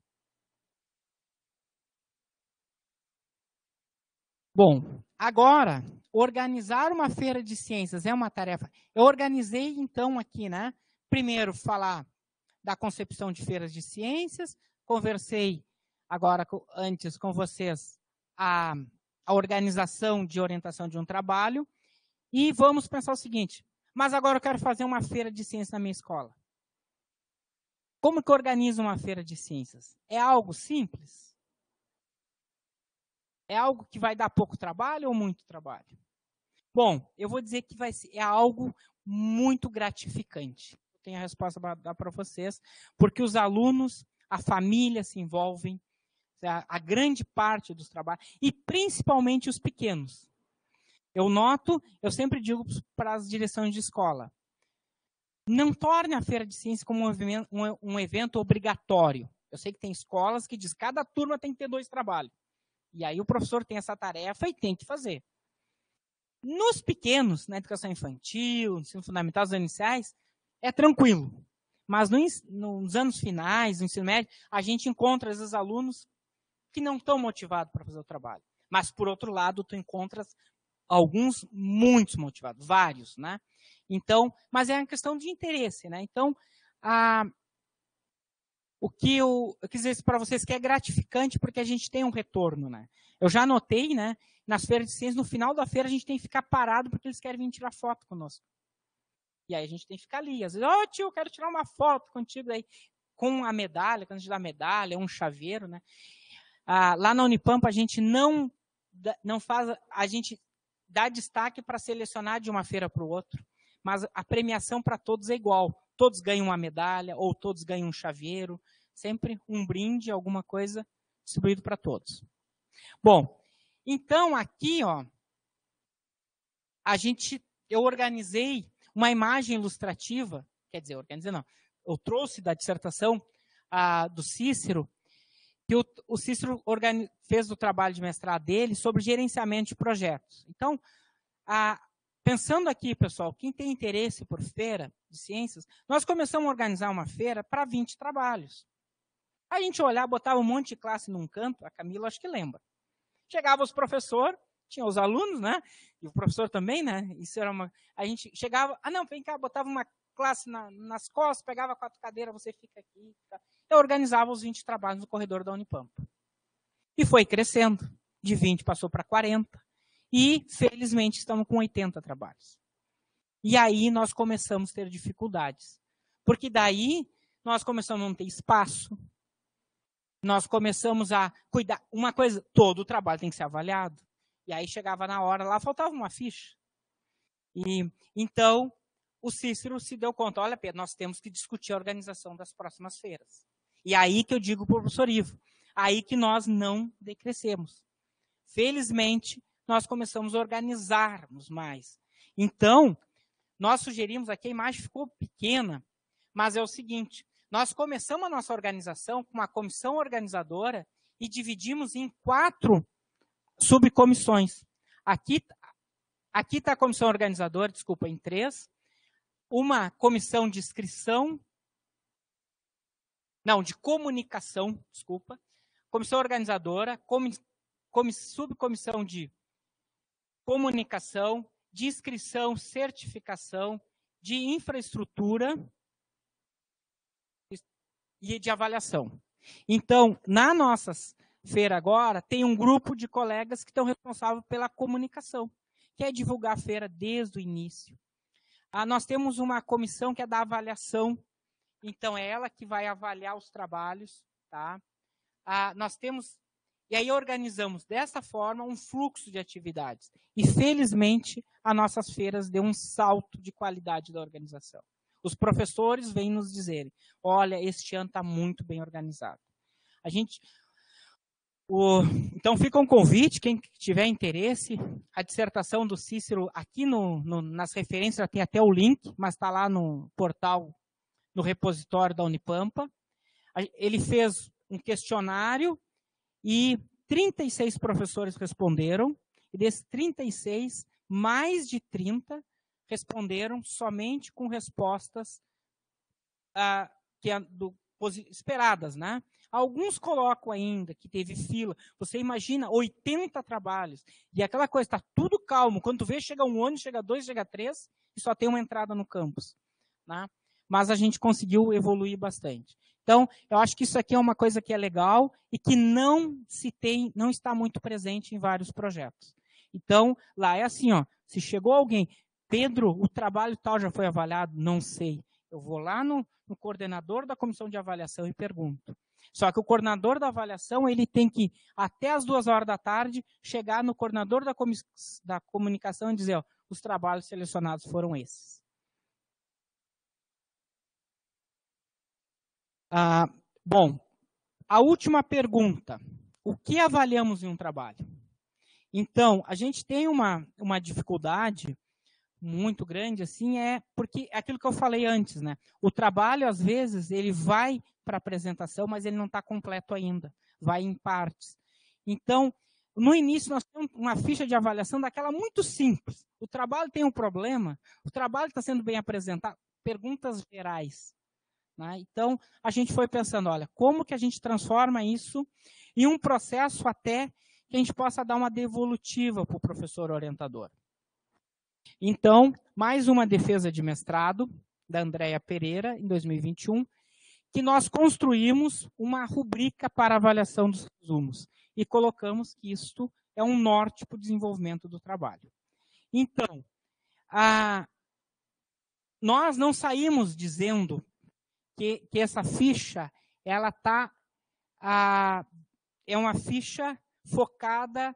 Bom, agora, organizar uma feira de ciências é uma tarefa. Eu organizei, então, aqui, né? Primeiro, falar da concepção de feiras de ciências, conversei agora, antes, com vocês, a organização de orientação de um trabalho, e vamos pensar o seguinte, mas agora eu quero fazer uma feira de ciências na minha escola. Como que eu organizo uma feira de ciências? É algo simples? É algo que vai dar pouco trabalho ou muito trabalho? Bom, eu vou dizer que é algo muito gratificante. Eu tenho a resposta para dar para vocês, porque os alunos, a família se envolvem, a grande parte dos trabalhos, e principalmente os pequenos. Eu sempre digo para as direções de escola, não torne a Feira de Ciências como um evento obrigatório. Eu sei que tem escolas que dizem que cada turma tem que ter 2 trabalhos. E aí o professor tem essa tarefa e tem que fazer. Nos pequenos, na educação infantil, ensino fundamental, os iniciais, é tranquilo. Mas nos anos finais, no ensino médio, a gente encontra, às vezes, alunos que não estão motivados para fazer o trabalho. Mas, por outro lado, tu encontras alguns muito motivados, vários, né? Então, mas é uma questão de interesse, né? Então, o que eu quis dizer para vocês que é gratificante porque a gente tem um retorno, né? Eu já notei, né? Nas feiras de ciências, no final da feira, a gente tem que ficar parado porque eles querem vir tirar foto conosco. E aí a gente tem que ficar ali. Às vezes, tio, eu quero tirar uma foto contigo aí, com a medalha, quando a gente dá medalha, um chaveiro, né? Lá na Unipampa, a gente não faz, a gente dá destaque para selecionar de uma feira para o outro, mas a premiação para todos é igual. Todos ganham uma medalha ou todos ganham um chaveiro, sempre um brinde, alguma coisa distribuído para todos. Bom, então aqui, ó, eu organizei uma imagem ilustrativa, quer dizer, eu trouxe da dissertação do Cícero, que o Cícero fez o trabalho de mestrado dele sobre gerenciamento de projetos. Então, pensando aqui, pessoal, quem tem interesse por feira de ciências, nós começamos a organizar uma feira para 20 trabalhos. A gente olhava, botava um monte de classe num canto, a Camila acho que lembra. Chegava os professores, tinha os alunos, né? E o professor também, né? Isso era a gente chegava, não, vem cá, botava uma classe nas costas, pegava 4 cadeiras, você fica aqui. Tá? Eu organizava os 20 trabalhos no corredor da Unipampa. E foi crescendo. De 20 passou para 40. E, felizmente, estamos com 80 trabalhos. E aí nós começamos a ter dificuldades. Porque daí nós começamos a não ter espaço. Nós começamos a cuidar. Uma coisa, todo o trabalho tem que ser avaliado. E aí chegava na hora, lá faltava uma ficha. E então o Cícero se deu conta, olha, Pedro, nós temos que discutir a organização das próximas feiras. E aí que eu digo para o professor Ivo, aí que nós não decrescemos. Felizmente, nós começamos a organizarmos mais. Então, nós sugerimos aqui, a imagem ficou pequena, mas é o seguinte, nós começamos a nossa organização com uma comissão organizadora e dividimos em 4 subcomissões. Aqui está a comissão organizadora, desculpa, em 3. Uma comissão de inscrição, de comunicação, desculpa. Comissão organizadora, subcomissão de comunicação, de inscrição, certificação, de infraestrutura e de avaliação. Então, nas nossas feira agora, tem um grupo de colegas que estão responsáveis pela comunicação, que é divulgar a feira desde o início. Nós temos uma comissão que é da avaliação, então é ela que vai avaliar os trabalhos. Tá? Nós temos, e aí organizamos dessa forma um fluxo de atividades. E felizmente, as nossas feiras deu um salto de qualidade da organização. Os professores vêm nos dizerem, olha, este ano está muito bem organizado. Então fica um convite, quem tiver interesse, a dissertação do Cícero, aqui nas referências já tem até o link, mas está lá no portal, no repositório da Unipampa. Ele fez um questionário e 36 professores responderam, e desses 36, mais de 30 responderam somente com respostas esperadas, né? Alguns colocam ainda que teve fila. Você imagina 80 trabalhos. E aquela coisa, está tudo calmo. Quando tu vê, chega um ônibus, chega dois, chega três, e só tem uma entrada no campus. Né? Mas a gente conseguiu evoluir bastante. Então, eu acho que isso aqui é uma coisa que é legal e que não está muito presente em vários projetos. Então, lá é assim, ó, se chegou alguém, Pedro, o trabalho tal já foi avaliado? Não sei. Eu vou lá no coordenador da comissão de avaliação e pergunto. Só que o coordenador da avaliação, ele tem que, até as 2 horas da tarde, chegar no coordenador da comunicação e dizer, ó, os trabalhos selecionados foram esses. Bom, a última pergunta. O que avaliamos em um trabalho? Então, a gente tem uma dificuldade muito grande, assim, porque é aquilo que eu falei antes, né? O trabalho, às vezes, ele vai para a apresentação, mas ele não está completo ainda, vai em partes. Então, no início, nós temos uma ficha de avaliação daquela muito simples. O trabalho tem um problema, o trabalho está sendo bem apresentado, perguntas gerais. Né? Então, a gente foi pensando, olha, como que a gente transforma isso em um processo até que a gente possa dar uma devolutiva para o professor orientador. Então, mais uma defesa de mestrado da Andréia Pereira, em 2021, que nós construímos uma rubrica para avaliação dos resumos e colocamos que isto é um norte para o desenvolvimento do trabalho. Então, nós não saímos dizendo que essa ficha ela é uma ficha focada,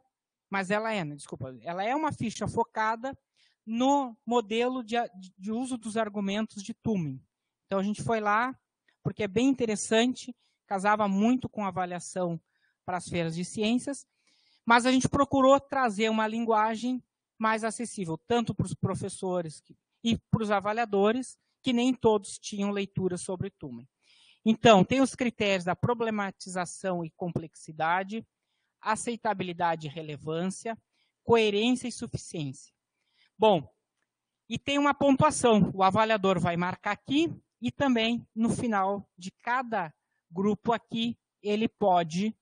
mas ela é uma ficha focada no modelo de uso dos argumentos de Turing. Então, a gente foi lá, porque é bem interessante, casava muito com a avaliação para as feiras de ciências, mas a gente procurou trazer uma linguagem mais acessível, tanto para os professores e para os avaliadores, que nem todos tinham leitura sobre Turing. Então, tem os critérios da problematização e complexidade, aceitabilidade e relevância, coerência e suficiência. Bom, e tem uma pontuação. O avaliador vai marcar aqui e também, no final de cada grupo aqui, ele pode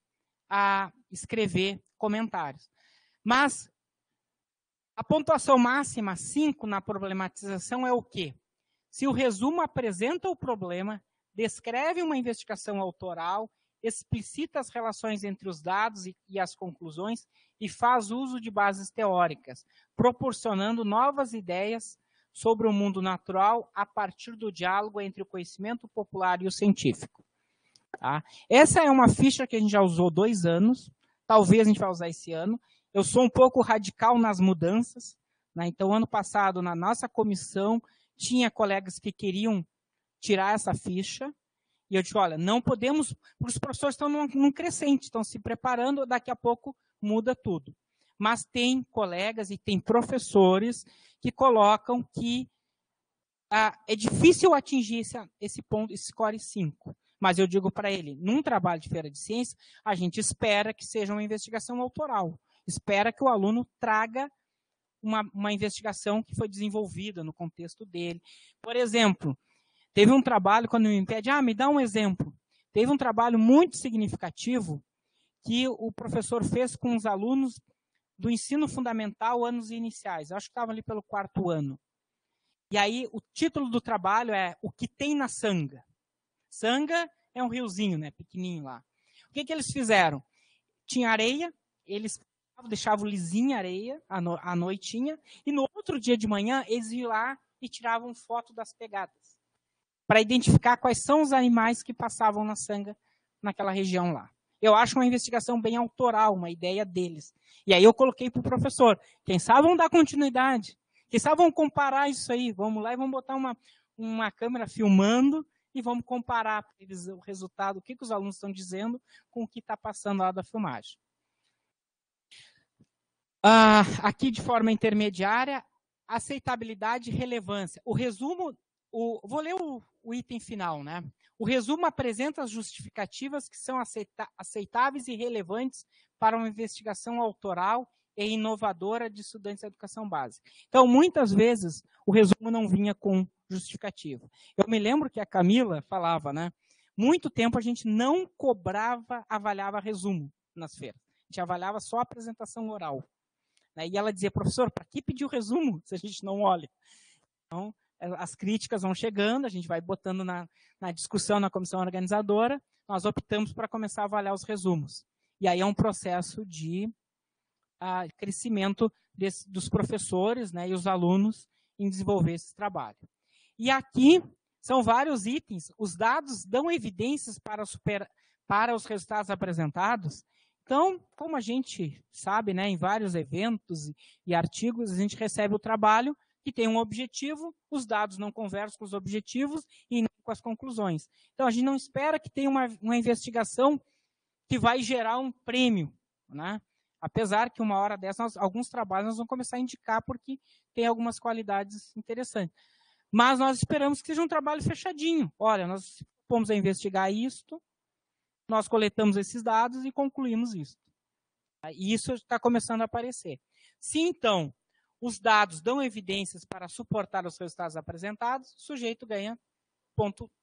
escrever comentários. Mas a pontuação máxima, 5, na problematização é o quê? Se o resumo apresenta o problema, descreve uma investigação autoral, explicita as relações entre os dados e as conclusões e faz uso de bases teóricas, proporcionando novas ideias sobre o mundo natural a partir do diálogo entre o conhecimento popular e o científico. Tá? Essa é uma ficha que a gente já usou 2 anos, talvez a gente vai usar esse ano. Eu sou um pouco radical nas mudanças, né? Então, ano passado, na nossa comissão, tinha colegas que queriam tirar essa ficha, e eu disse, olha, não podemos, porque os professores estão num crescente, estão se preparando, daqui a pouco muda tudo. Mas tem colegas e tem professores que colocam que é difícil atingir esse ponto, esse score 5. Mas eu digo para ele, num trabalho de feira de ciência, a gente espera que seja uma investigação autoral. Espera que o aluno traga uma investigação que foi desenvolvida no contexto dele. Por exemplo, teve um trabalho, quando me pede, me dá um exemplo. Teve um trabalho muito significativo que o professor fez com os alunos do ensino fundamental, anos iniciais. Eu acho que estavam ali pelo 4º ano. E aí, o título do trabalho é O que tem na Sanga. Sanga é um riozinho, né, pequenininho lá. O que eles fizeram? tinha areia, eles deixavam lisinha a areia à noitinha, e no outro dia de manhã eles iam lá e tiravam foto das pegadas, para identificar quais são os animais que passavam na sanga naquela região lá. Eu acho uma investigação bem autoral, uma ideia deles. E aí eu coloquei para o professor, quem sabe vão dar continuidade, quem sabe vão comparar isso aí, vamos lá e vamos botar uma câmera filmando e vamos comparar o resultado, o que os alunos estão dizendo com o que está passando lá da filmagem. Aqui de forma intermediária, aceitabilidade e relevância. O resumo, vou ler o item final, né? O resumo apresenta as justificativas que são aceitáveis e relevantes para uma investigação autoral e inovadora de estudantes da educação básica. Então, muitas vezes, o resumo não vinha com justificativa. Eu me lembro que a Camila falava, né? Muito tempo a gente não avaliava resumo nas feiras. A gente avaliava só a apresentação oral. Né? E ela dizia, professor, para que pedir o resumo se a gente não olha? Então, as críticas vão chegando, a gente vai botando na discussão na comissão organizadora, nós optamos para começar a avaliar os resumos. E aí é um processo de crescimento dos professores, né, e os alunos em desenvolver esse trabalho. E aqui são vários itens, os dados dão evidências para os resultados apresentados. Então, como a gente sabe, né, em vários eventos e artigos, a gente recebe o trabalho que tem um objetivo, os dados não conversam com os objetivos e nem com as conclusões. Então, a gente não espera que tenha uma investigação que vai gerar um prêmio, né? Apesar que uma hora dessa, alguns trabalhos nós vamos começar a indicar porque tem algumas qualidades interessantes. Mas nós esperamos que seja um trabalho fechadinho. Olha, nós fomos a investigar isto, nós coletamos esses dados e concluímos isso. E isso está começando a aparecer. Se, então, os dados dão evidências para suportar os resultados apresentados, o sujeito ganha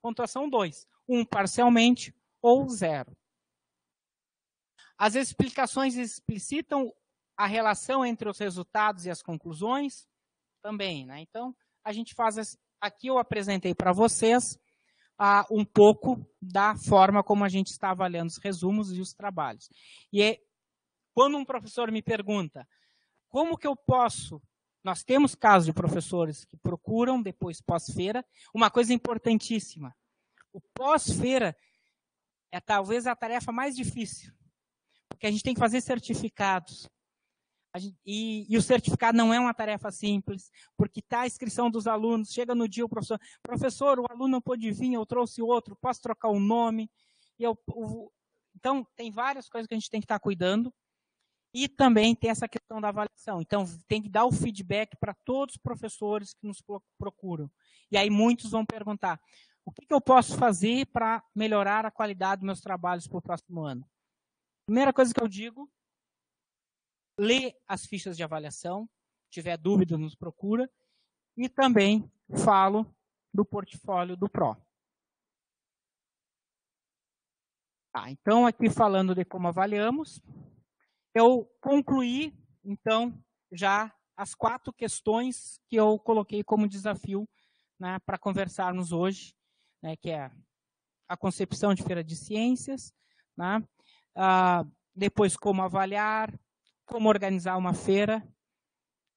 pontuação 2. 1 parcialmente ou 0. As explicações explicitam a relação entre os resultados e as conclusões? Também, né? Então, a gente faz... Aqui eu apresentei para vocês um pouco da forma como a gente está avaliando os resumos e os trabalhos. E quando um professor me pergunta, como que eu posso... Nós temos casos de professores que procuram depois pós-feira. Uma coisa importantíssima, o pós-feira é talvez a tarefa mais difícil, porque a gente tem que fazer certificados. E o certificado não é uma tarefa simples, porque está a inscrição dos alunos, chega no dia o professor, o aluno não pôde vir, eu trouxe outro, posso trocar o nome. Então, tem várias coisas que a gente tem que estar cuidando. E também tem essa questão da avaliação. Então, tem que dar o feedback para todos os professores que nos procuram. E aí muitos vão perguntar, o que eu posso fazer para melhorar a qualidade dos meus trabalhos para o próximo ano? Primeira coisa que eu digo, lê as fichas de avaliação, se tiver dúvida, nos procura. E também falo do portfólio do PRO. Então, aqui falando de como avaliamos, eu concluí, então, já as 4 questões que eu coloquei como desafio, né, para conversarmos hoje, né, que é a concepção de feira de ciências, né, depois como avaliar, como organizar uma feira,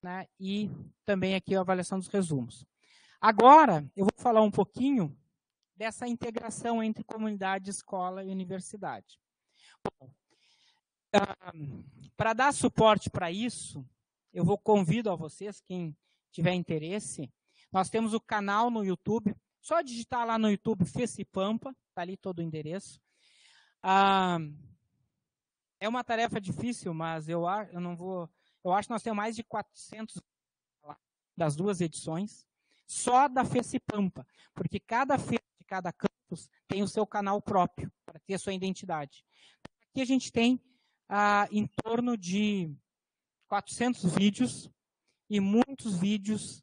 né, e também aqui a avaliação dos resumos. Agora, eu vou falar um pouquinho dessa integração entre comunidade, escola e universidade. Bom, para dar suporte para isso, eu convido a vocês, quem tiver interesse, nós temos o canal no YouTube, só digitar lá no YouTube FECIPampa, está ali todo o endereço. É uma tarefa difícil, mas eu acho que nós temos mais de 400 das 2 edições, só da FECIPampa, porque cada feira de cada campus tem o seu canal próprio, para ter a sua identidade. Aqui a gente tem em torno de 400 vídeos e muitos vídeos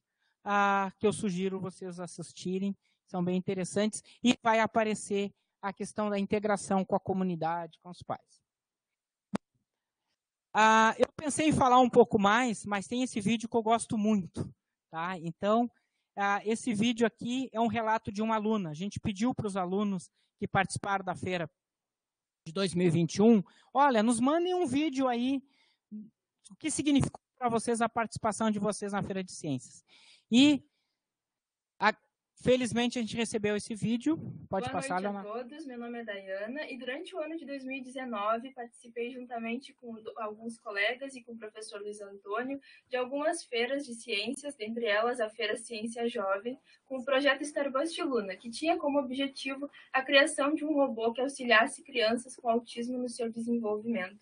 que eu sugiro vocês assistirem, são bem interessantes, e vai aparecer a questão da integração com a comunidade, com os pais. Eu pensei em falar um pouco mais, mas tem esse vídeo que eu gosto muito. Tá? Então, esse vídeo aqui é um relato de uma aluna. A gente pediu para os alunos que participaram da feira de 2021, olha, nos mandem um vídeo aí, o que significou para vocês a participação de vocês na Feira de Ciências. E, felizmente, a gente recebeu esse vídeo. Pode passar, Leonardo. Boa noite a todos, meu nome é Dayana, e durante o ano de 2019 participei juntamente com alguns colegas e com o professor Luiz Antônio de algumas feiras de ciências, dentre elas a Feira Ciência Jovem, com o projeto Starbust Luna, que tinha como objetivo a criação de um robô que auxiliasse crianças com autismo no seu desenvolvimento.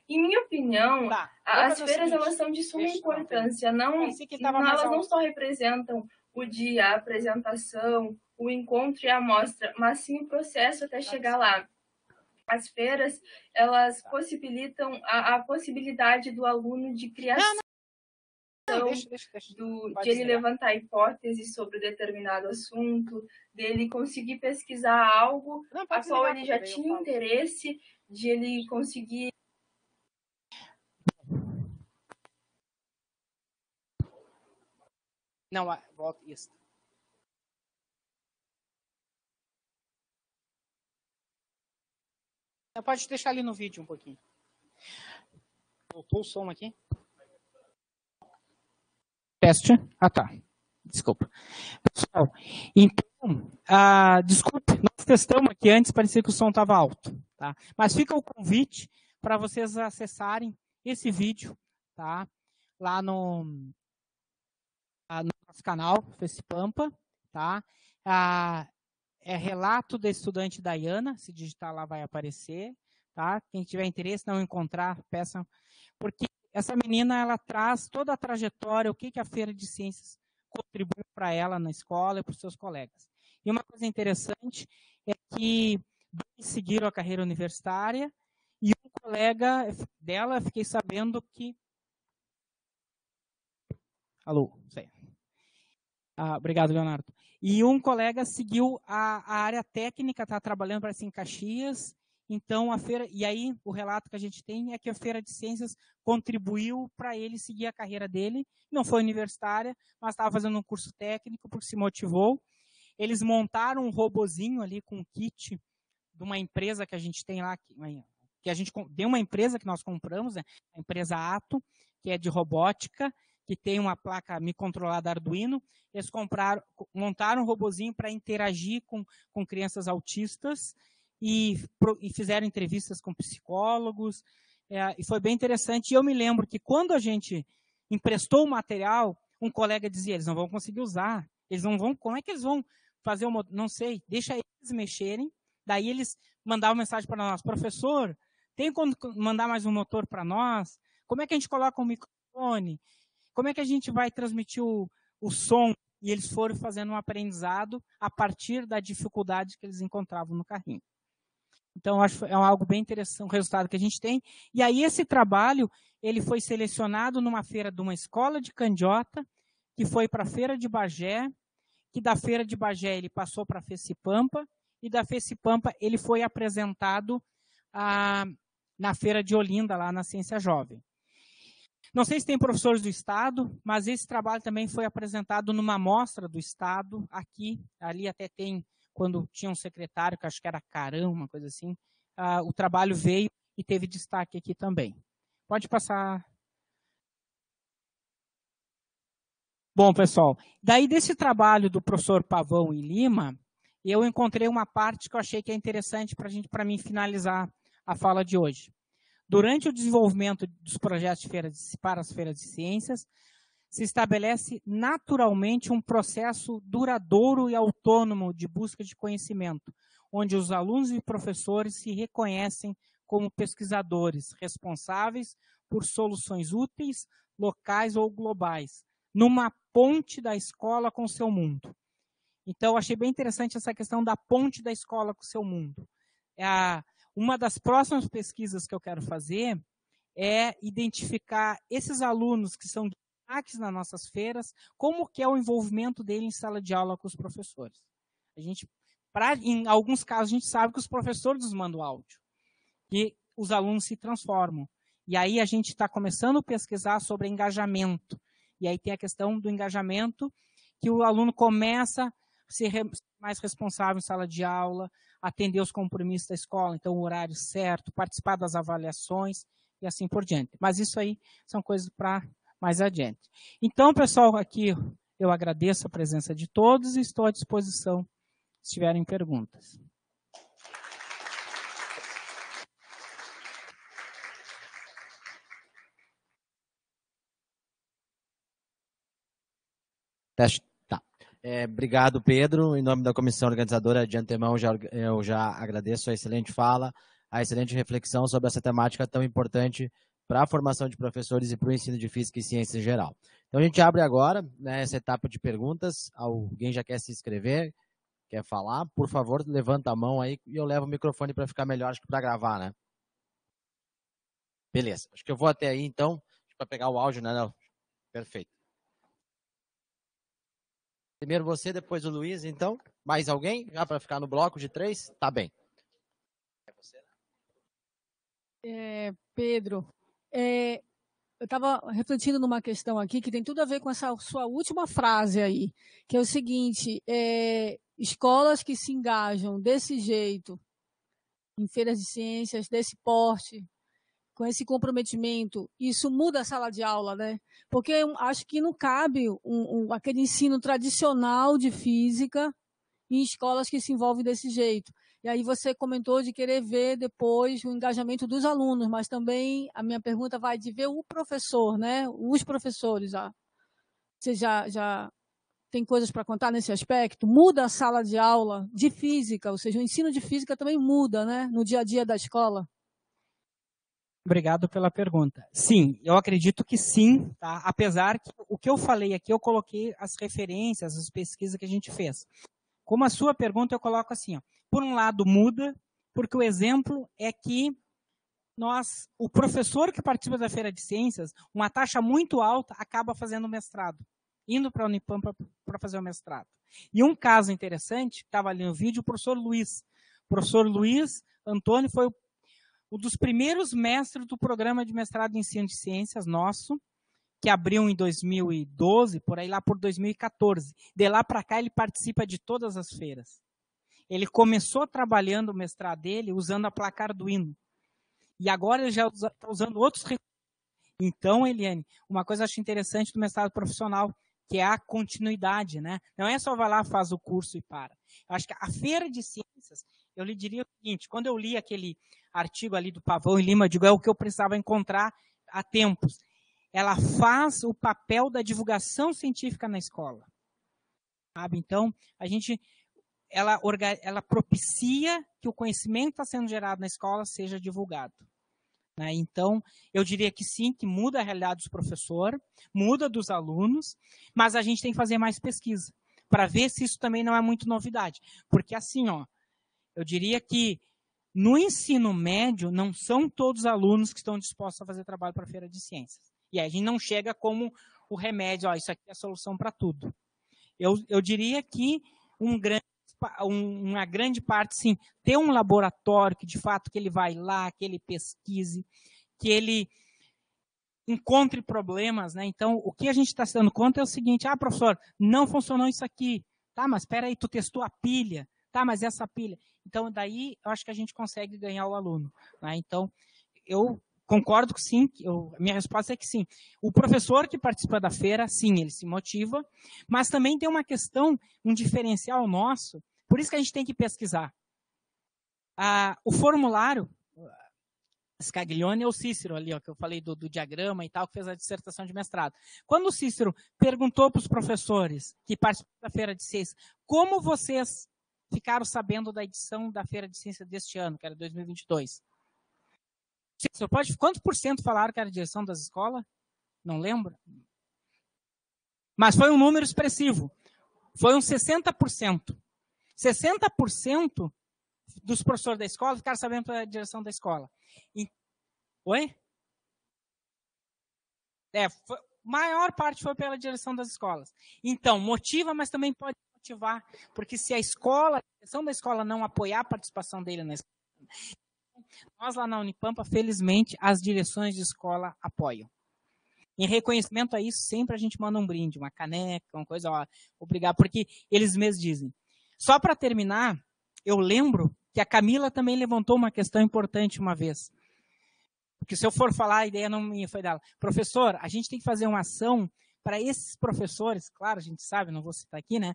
Em minha opinião, as feiras elas são de suma importância, elas não só representam o dia, a apresentação, o encontro e a amostra, mas sim o processo até chegar lá. As feiras, elas possibilitam a possibilidade do aluno de criação, de ele levantar hipóteses sobre determinado assunto, dele conseguir pesquisar algo a qual ele já tinha interesse, de ele conseguir... Não, volta isso. Pode deixar ali no vídeo um pouquinho. Voltou o som aqui? Teste. Ah, tá. Desculpa. Pessoal, então, desculpe, nós testamos aqui antes, parecia que o som estava alto. Tá? Mas fica o convite para vocês acessarem esse vídeo, tá? Lá no nosso canal, FECIPampa, tá? É relato da estudante Dayana, se digitar lá vai aparecer, tá? Quem tiver interesse, não encontrar, peçam, porque essa menina, ela traz toda a trajetória, o que a Feira de Ciências contribui para ela na escola e para os seus colegas. E uma coisa interessante é que dois seguiram a carreira universitária e um colega dela, fiquei sabendo que... Alô, sei. Obrigado, Leonardo. E um colega seguiu a área técnica, está trabalhando para em Caxias. Então, a feira, e aí o relato que a gente tem é que a Feira de Ciências contribuiu para ele seguir a carreira dele. Não foi universitária, mas estava fazendo um curso técnico porque se motivou. Eles montaram um robozinho ali com um kit de uma empresa que a gente tem lá, que a gente deu uma empresa que nós compramos, né, a empresa Ato, que é de robótica, que tem uma placa microcontrolada Arduino. Eles montaram um robozinho para interagir com crianças autistas e fizeram entrevistas com psicólogos. E foi bem interessante. E eu me lembro que quando a gente emprestou o material, um colega dizia, eles não vão conseguir usar. Eles não vão, como é que eles vão fazer o motor? Não sei, deixa eles mexerem. Daí eles mandavam mensagem para nós, professor, tem como mandar mais um motor para nós? Como é que a gente coloca um microfone? Como é que a gente vai transmitir o som? E eles foram fazendo um aprendizado a partir da dificuldade que eles encontravam no carrinho. Então, acho que é algo bem interessante, o resultado que a gente tem. E aí, esse trabalho, ele foi selecionado numa feira de uma escola de Candiota, que foi para a Feira de Bagé, que da Feira de Bagé ele passou para a FECIPampa, e da FECIPampa ele foi apresentado na Feira de Olinda, lá na Ciência Jovem. Não sei se tem professores do Estado, mas esse trabalho também foi apresentado numa amostra do Estado, aqui, ali até tem, quando tinha um secretário, que acho que era Carão, uma coisa assim, o trabalho veio e teve destaque aqui também. Pode passar. Bom, pessoal, daí desse trabalho do professor Pavão e Lima, eu encontrei uma parte que eu achei que é interessante para mim finalizar a fala de hoje. Durante o desenvolvimento dos projetos para as feiras de ciências, se estabelece naturalmente um processo duradouro e autônomo de busca de conhecimento, onde os alunos e professores se reconhecem como pesquisadores responsáveis por soluções úteis, locais ou globais, numa ponte da escola com o seu mundo. Então, eu achei bem interessante essa questão da ponte da escola com o seu mundo. Uma das próximas pesquisas que eu quero fazer é identificar esses alunos que são destaques nas nossas feiras, como que é o envolvimento dele em sala de aula com os professores. Em alguns casos, a gente sabe que os professores nos mandam áudio e os alunos se transformam. E aí a gente está começando a pesquisar sobre engajamento. E aí tem a questão do engajamento, que o aluno começa a ser mais responsável em sala de aula, atender os compromissos da escola, então o horário certo, participar das avaliações e assim por diante. Mas isso aí são coisas para mais adiante. Então, pessoal, aqui eu agradeço a presença de todos e estou à disposição se tiverem perguntas. Teste. Tá. Obrigado, Pedro. Em nome da comissão organizadora, de antemão, eu já agradeço a excelente fala, a excelente reflexão sobre essa temática tão importante para a formação de professores e para o ensino de física e ciência em geral. Então, a gente abre agora, né, essa etapa de perguntas. Alguém já quer se inscrever? Quer falar? Por favor, levanta a mão aí e eu levo o microfone para ficar melhor, acho que para gravar, né? Beleza. Acho que eu vou até aí, então, para pegar o áudio, né? Não. Perfeito. Primeiro você, depois o Luiz, então. Mais alguém? Já para ficar no bloco de 3? Tá bem. É você, né? Pedro, eu estava refletindo numa questão aqui que tem tudo a ver com essa sua última frase aí, que é o seguinte, escolas que se engajam desse jeito, em feiras de ciências, desse porte, com esse comprometimento, isso muda a sala de aula, né? Porque eu acho que não cabe aquele ensino tradicional de física em escolas que se envolvem desse jeito. E aí você comentou de querer ver depois o engajamento dos alunos, mas também a minha pergunta vai de ver o professor, né? Os professores. Você já tem coisas para contar nesse aspecto? Muda a sala de aula de física, ou seja, o ensino de física também muda, né? No dia a dia da escola. Obrigado pela pergunta. Sim, eu acredito que sim, tá? Apesar que o que eu falei aqui, eu coloquei as referências, as pesquisas que a gente fez. Como a sua pergunta, eu coloco assim, ó, por um lado muda, porque o exemplo é que o professor que participa da Feira de Ciências, uma taxa muito alta, acaba fazendo mestrado, indo para a Unipampa para fazer o mestrado. E um caso interessante, que estava ali no vídeo, o professor Luiz. O professor Luiz Antônio foi um dos primeiros mestres do programa de mestrado em ensino de ciências nosso, que abriu em 2012, por aí lá por 2014. De lá para cá ele participa de todas as feiras. Ele começou trabalhando o mestrado dele usando a placa Arduino. E agora ele já está usando outros recursos. Então, Eliane, uma coisa que eu acho interessante do mestrado profissional, que é a continuidade, né? Não é só vai lá, faz o curso e para. Eu acho que a Feira de Ciências, eu lhe diria o seguinte, quando eu li aquele artigo ali do Pavão e Lima, eu digo, é o que eu precisava encontrar há tempos. Ela faz o papel da divulgação científica na escola. Sabe? Então, ela propicia que o conhecimento que está sendo gerado na escola seja divulgado. Né? Então, eu diria que sim, que muda a realidade dos professores, muda dos alunos, mas a gente tem que fazer mais pesquisa para ver se isso também não é muito novidade. Porque assim, ó, eu diria que no ensino médio não são todos os alunos que estão dispostos a fazer trabalho para a Feira de Ciências. E aí a gente não chega como o remédio, ó, isso aqui é a solução para tudo. Eu diria que uma grande parte, sim, ter um laboratório que, de fato, que ele vai lá, que ele pesquise, que ele encontre problemas, né? Então, o que a gente está se dando conta é o seguinte, professor, não funcionou isso aqui. Tá, mas espera aí, tu testou a pilha. Tá, mas essa pilha. Então, daí, eu acho que a gente consegue ganhar o aluno. Né? Então, eu concordo que sim, minha resposta é que sim. O professor que participa da feira, sim, ele se motiva, mas também tem uma questão, um diferencial nosso, por isso que a gente tem que pesquisar. O formulário, Scaglione é o Cícero ali, ó, que eu falei do diagrama e tal, que fez a dissertação de mestrado. Quando o Cícero perguntou para os professores que participam da Feira de Ciências, como vocês ficaram sabendo da edição da Feira de Ciências deste ano, que era 2022? Quantos por cento falaram que era a direção das escolas? Não lembro. Mas foi um número expressivo. Foi uns 60%. 60% dos professores da escola ficaram sabendo da direção da escola. Oi? Maior parte foi pela direção das escolas. Então, motiva, mas também pode motivar, porque se a direção da escola não apoiar a participação dele na escola, nós lá na Unipampa, felizmente, as direções de escola apoiam. Em reconhecimento a isso, sempre a gente manda um brinde, uma caneca, uma coisa, obrigado, porque eles mesmos dizem. Só para terminar, eu lembro que a Camila também levantou uma questão importante uma vez. Porque se eu for falar, a ideia não minha foi dela. Professor, a gente tem que fazer uma ação para esses professores, claro, a gente sabe, não vou citar aqui, né?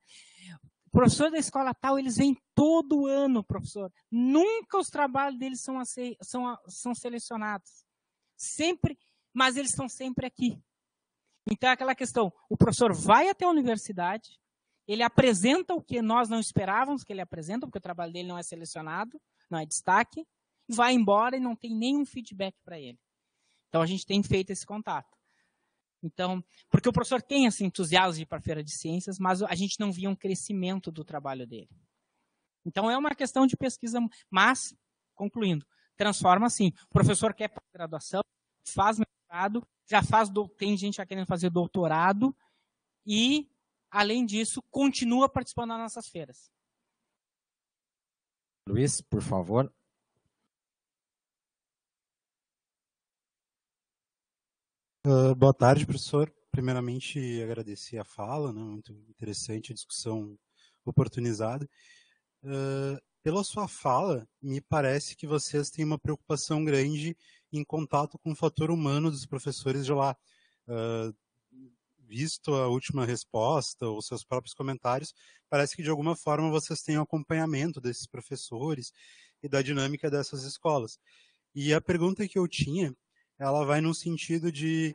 O professor da escola tal, eles vêm todo ano, professor. Nunca os trabalhos deles são selecionados. Sempre, mas eles estão sempre aqui. Então, é aquela questão, o professor vai até a universidade, ele apresenta o que nós não esperávamos que ele apresenta, porque o trabalho dele não é selecionado, não é destaque, vai embora e não tem nenhum feedback para ele. Então, a gente tem feito esse contato. Então, porque o professor tem esse entusiasmo de ir para a Feira de Ciências, mas a gente não via um crescimento do trabalho dele. Então, é uma questão de pesquisa, mas, concluindo, transforma assim. O professor quer pós-graduação, faz mestrado, tem gente já querendo fazer doutorado e, além disso, continua participando das nossas feiras. Luiz, por favor. Boa tarde, professor. Primeiramente, agradecer a fala, né? Muito interessante a discussão oportunizada. Pela sua fala, me parece que vocês têm uma preocupação grande em contato com o fator humano dos professores de lá. Visto a última resposta, os seus próprios comentários, parece que de alguma forma vocês têm um acompanhamento desses professores e da dinâmica dessas escolas. E a pergunta que eu tinha, ela vai no sentido de,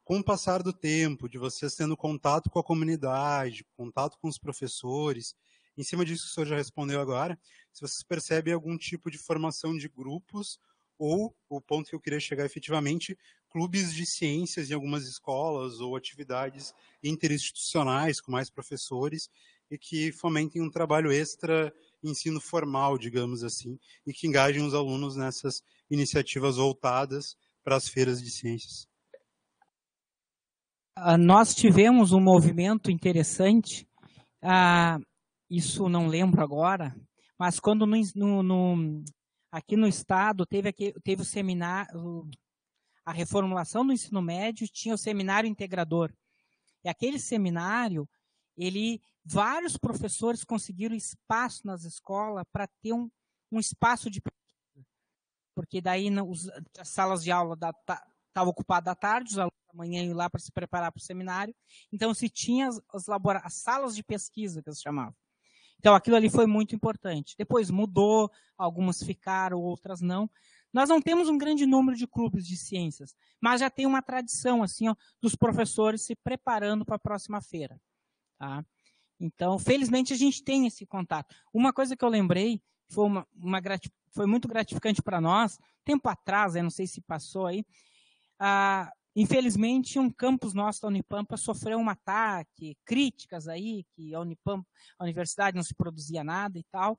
com o passar do tempo, de vocês tendo contato com a comunidade, contato com os professores, em cima disso que o senhor já respondeu agora, se vocês percebem algum tipo de formação de grupos, ou, o ponto que eu queria chegar efetivamente, clubes de ciências em algumas escolas, ou atividades interinstitucionais com mais professores, e que fomentem um trabalho extra, ensino formal, digamos assim, e que engajem os alunos nessas iniciativas voltadas para as feiras de ciências. Nós tivemos um movimento interessante, isso não lembro agora, mas quando aqui no estado teve o seminário, a reformulação do ensino médio, tinha o seminário integrador. E aquele seminário, vários professores conseguiram espaço nas escolas para ter um espaço de pesquisa. Porque daí as salas de aula estavam ocupadas à tarde, os alunos da manhã iam lá para se preparar para o seminário. Então, se tinha as salas de pesquisa, que eles chamavam. Então, aquilo ali foi muito importante. Depois mudou, algumas ficaram, outras não. Nós não temos um grande número de clubes de ciências, mas já tem uma tradição assim, dos professores se preparando para a próxima feira. Tá? Então, felizmente, a gente tem esse contato. Uma coisa que eu lembrei, foi muito gratificante para nós, tempo atrás, não sei se passou aí, infelizmente, um campus nosso da Unipampa sofreu um ataque, críticas aí, que a universidade não se produzia nada e tal,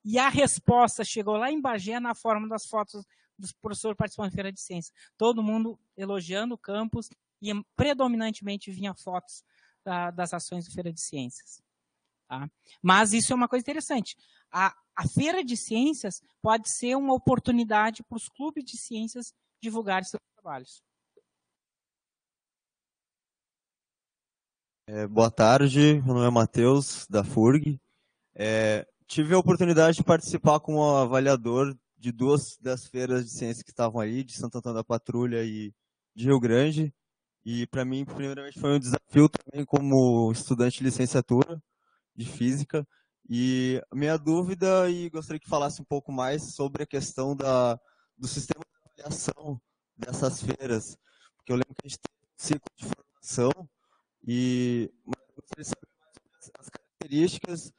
e a resposta chegou lá em Bagé na forma das fotos dos professores participando da Feira de Ciências. Todo mundo elogiando o campus e predominantemente vinha fotos das ações da Feira de Ciências. Tá? Mas isso é uma coisa interessante. A Feira de Ciências pode ser uma oportunidade para os clubes de ciências divulgarem seus trabalhos. Boa tarde, meu nome é Matheus, da FURG. Tive a oportunidade de participar como avaliador de 2 das feiras de ciências que estavam aí, de Santo Antônio da Patrulha e de Rio Grande. E para mim, primeiramente, foi um desafio também como estudante de licenciatura de Física. E a minha dúvida, e gostaria que falasse um pouco mais sobre a questão do sistema de avaliação dessas feiras. Porque eu lembro que a gente tem um ciclo de formação e eu gostaria de saber mais as características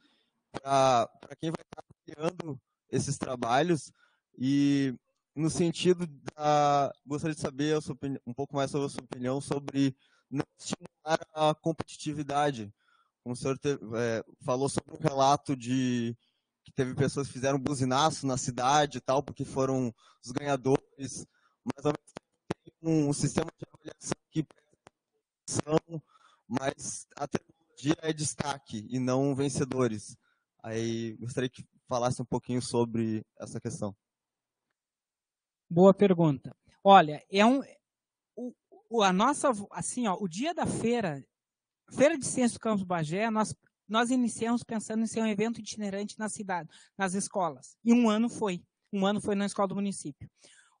para quem vai estar avaliando esses trabalhos e no sentido gostaria de saber um pouco mais sobre a sua opinião sobre não estimular a competitividade. Como o senhor falou sobre um relato que teve pessoas que fizeram buzinaço na cidade e tal, porque foram os ganhadores, mas ao mesmo tempo tem um sistema de avaliação que mas a tecnologia é destaque e não vencedores. Aí gostaria que falasse um pouquinho sobre essa questão. Boa pergunta. Olha, o dia da Feira de Ciências do Campus Bagé, nós nós iniciamos pensando em ser um evento itinerante na cidade, nas escolas. E um ano foi na escola do município.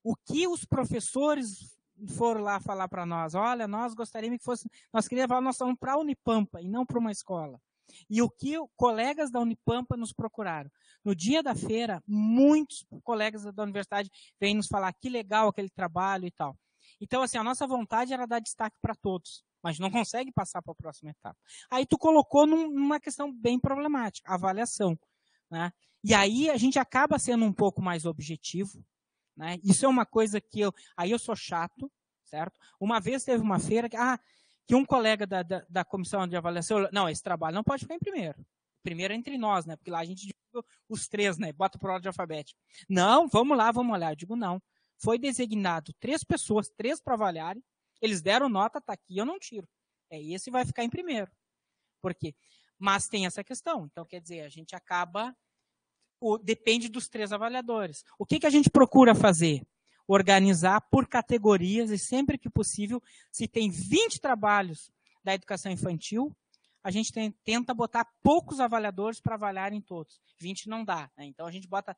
O que os professores foram lá falar para nós? Olha, nós gostaríamos que fosse, nós queríamos falar, nós estamos para a Unipampa e não para uma escola. E o que colegas da Unipampa nos procuraram? No dia da feira, muitos colegas da universidade vêm nos falar que legal aquele trabalho e tal. Então, assim, a nossa vontade era dar destaque para todos, mas não consegue passar para a próxima etapa. Aí tu colocou numa questão bem problemática, a avaliação, né? E aí a gente acaba sendo um pouco mais objetivo, né? Isso é uma coisa que eu sou chato, certo? Uma vez teve uma feira que um colega da comissão de avaliação, não, esse trabalho não pode ficar em primeiro. Primeiro é entre nós, né? Porque lá a gente divide os 3, né? Bota por ordem alfabética. Não, vamos lá, vamos olhar. Eu digo, não. Foi designado 3 pessoas, 3 para avaliarem. Eles deram nota, tá aqui, eu não tiro. Esse vai ficar em primeiro. Por quê? Mas tem essa questão. Então, quer dizer, a gente acaba... depende dos 3 avaliadores. O que a gente procura fazer? Organizar por categorias e sempre que possível, se tem 20 trabalhos da educação infantil, a gente tenta botar poucos avaliadores para avaliarem todos. 20 não dá, né? Então a gente bota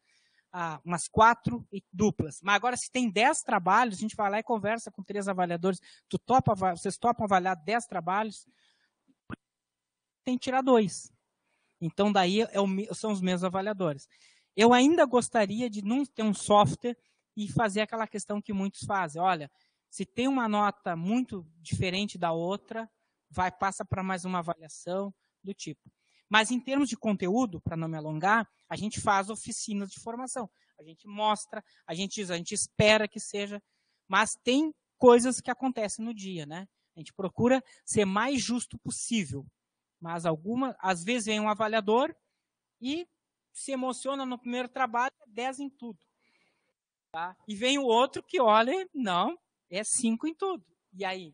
umas 4 duplas. Mas agora, se tem 10 trabalhos, a gente vai lá e conversa com 3 avaliadores. Vocês topam avaliar 10 trabalhos? Tem que tirar 2. Então, daí são os mesmos avaliadores. Eu ainda gostaria de não ter um software e fazer aquela questão que muitos fazem. Olha, se tem uma nota muito diferente da outra, passa para mais uma avaliação do tipo. Mas em termos de conteúdo, para não me alongar, a gente faz oficinas de formação. A gente mostra, a gente espera que seja, mas tem coisas que acontecem no dia, né? A gente procura ser mais justo possível. Mas às vezes vem um avaliador e se emociona no primeiro trabalho, 10 em tudo. Tá? E vem o outro que olha, não, é 5 em tudo. E aí?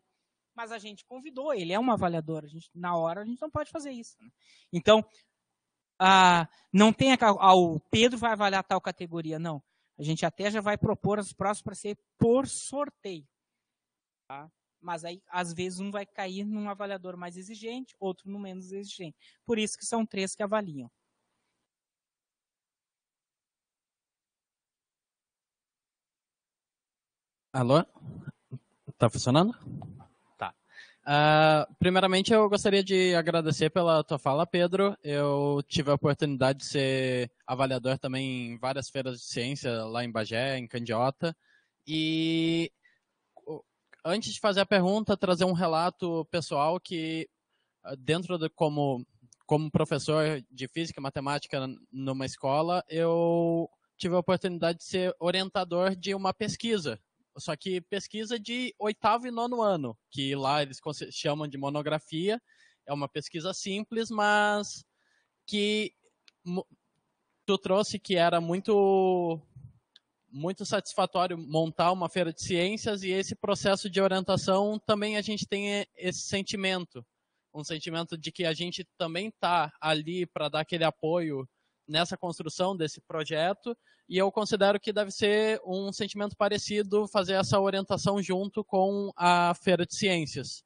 Mas a gente convidou, ele é um avaliador, na hora a gente não pode fazer isso. Né? Então, não tem o Pedro vai avaliar tal categoria, não. A gente até já vai propor as próximas para ser por sorteio. Tá? Mas aí, às vezes, um vai cair num avaliador mais exigente, outro no menos exigente. Por isso que são 3 que avaliam. Alô? Tá funcionando? Tá. Primeiramente, eu gostaria de agradecer pela tua fala, Pedro. Eu tive a oportunidade de ser avaliador também em várias feiras de ciência, lá em Bagé, em Candiota. E antes de fazer a pergunta, trazer um relato pessoal que, dentro de como professor de física e matemática numa escola, eu tive a oportunidade de ser orientador de uma pesquisa. Só que pesquisa de 8º e 9º ano, que lá eles chamam de monografia. É uma pesquisa simples, mas que tu trouxe que era muito satisfatório montar uma feira de ciências, e esse processo de orientação também a gente tem esse sentimento. Um sentimento de que a gente também está ali para dar aquele apoio nessa construção desse projeto, e eu considero que deve ser um sentimento parecido fazer essa orientação junto com a Feira de Ciências.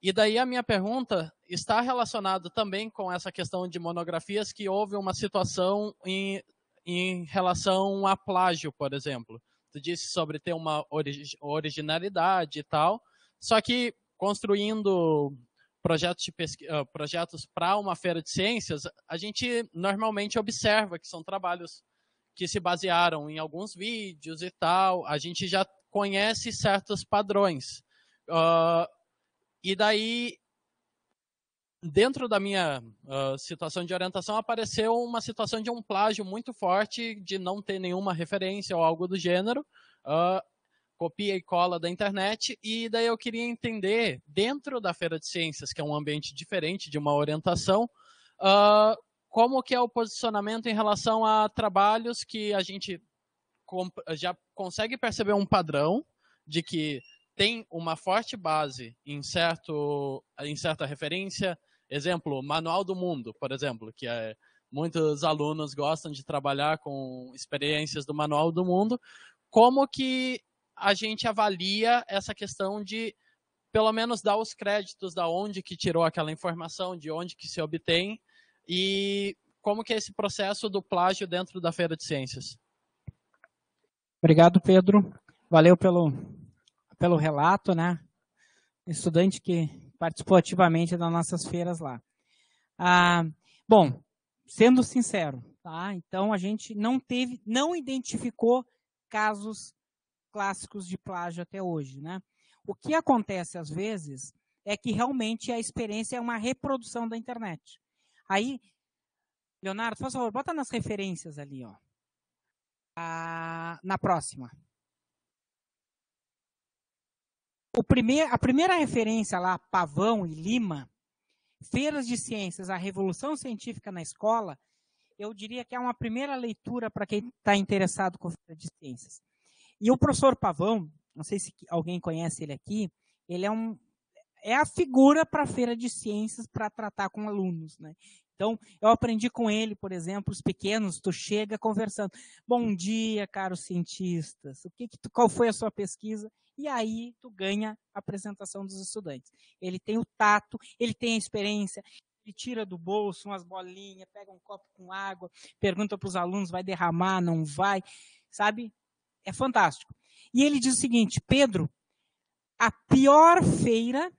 E daí a minha pergunta está relacionada também com essa questão de monografias, que houve uma situação em relação a plágio, por exemplo. Tu disse sobre ter uma originalidade e tal, só que construindo projetos para uma feira de ciências, a gente normalmente observa que são trabalhos que se basearam em alguns vídeos e tal, a gente já conhece certos padrões. E daí, dentro da minha situação de orientação, apareceu uma situação de um plágio muito forte, de não ter nenhuma referência ou algo do gênero, copia e cola da internet, e daí eu queria entender, dentro da Feira de Ciências, que é um ambiente diferente de uma orientação, como que é o posicionamento em relação a trabalhos que a gente já consegue perceber um padrão de que tem uma forte base em certa referência. Exemplo, Manual do Mundo, por exemplo, que muitos alunos gostam de trabalhar com experiências do Manual do Mundo. Como que a gente avalia essa questão de pelo menos dar os créditos da onde que tirou aquela informação, de onde que se obtém, e como que é esse processo do plágio dentro da Feira de Ciências. Obrigado, Pedro. Valeu pelo relato, né? Estudante que participou ativamente das nossas feiras lá. Bom, sendo sincero, tá? Então a gente não identificou casos clássicos de plágio até hoje, né? O que acontece às vezes é que realmente a experiência é uma reprodução da internet. Aí, Leonardo, por favor, bota nas referências ali, ó. Na próxima. A primeira referência lá, Pavão e Lima, Feiras de Ciências, a Revolução Científica na Escola, eu diria que é uma primeira leitura para quem está interessado com Feira de Ciências. E o professor Pavão, não sei se alguém conhece ele aqui, ele é a figura para a Feira de Ciências para tratar com alunos, né? Então, eu aprendi com ele, por exemplo, os pequenos, tu chega conversando. Bom dia, caros cientistas. Qual foi a sua pesquisa? E aí tu ganha a apresentação dos estudantes. Ele tem o tato, ele tem a experiência, ele tira do bolso umas bolinhas, pega um copo com água, pergunta para os alunos, vai derramar, não vai, sabe? É fantástico. E ele diz o seguinte, Pedro, a pior feira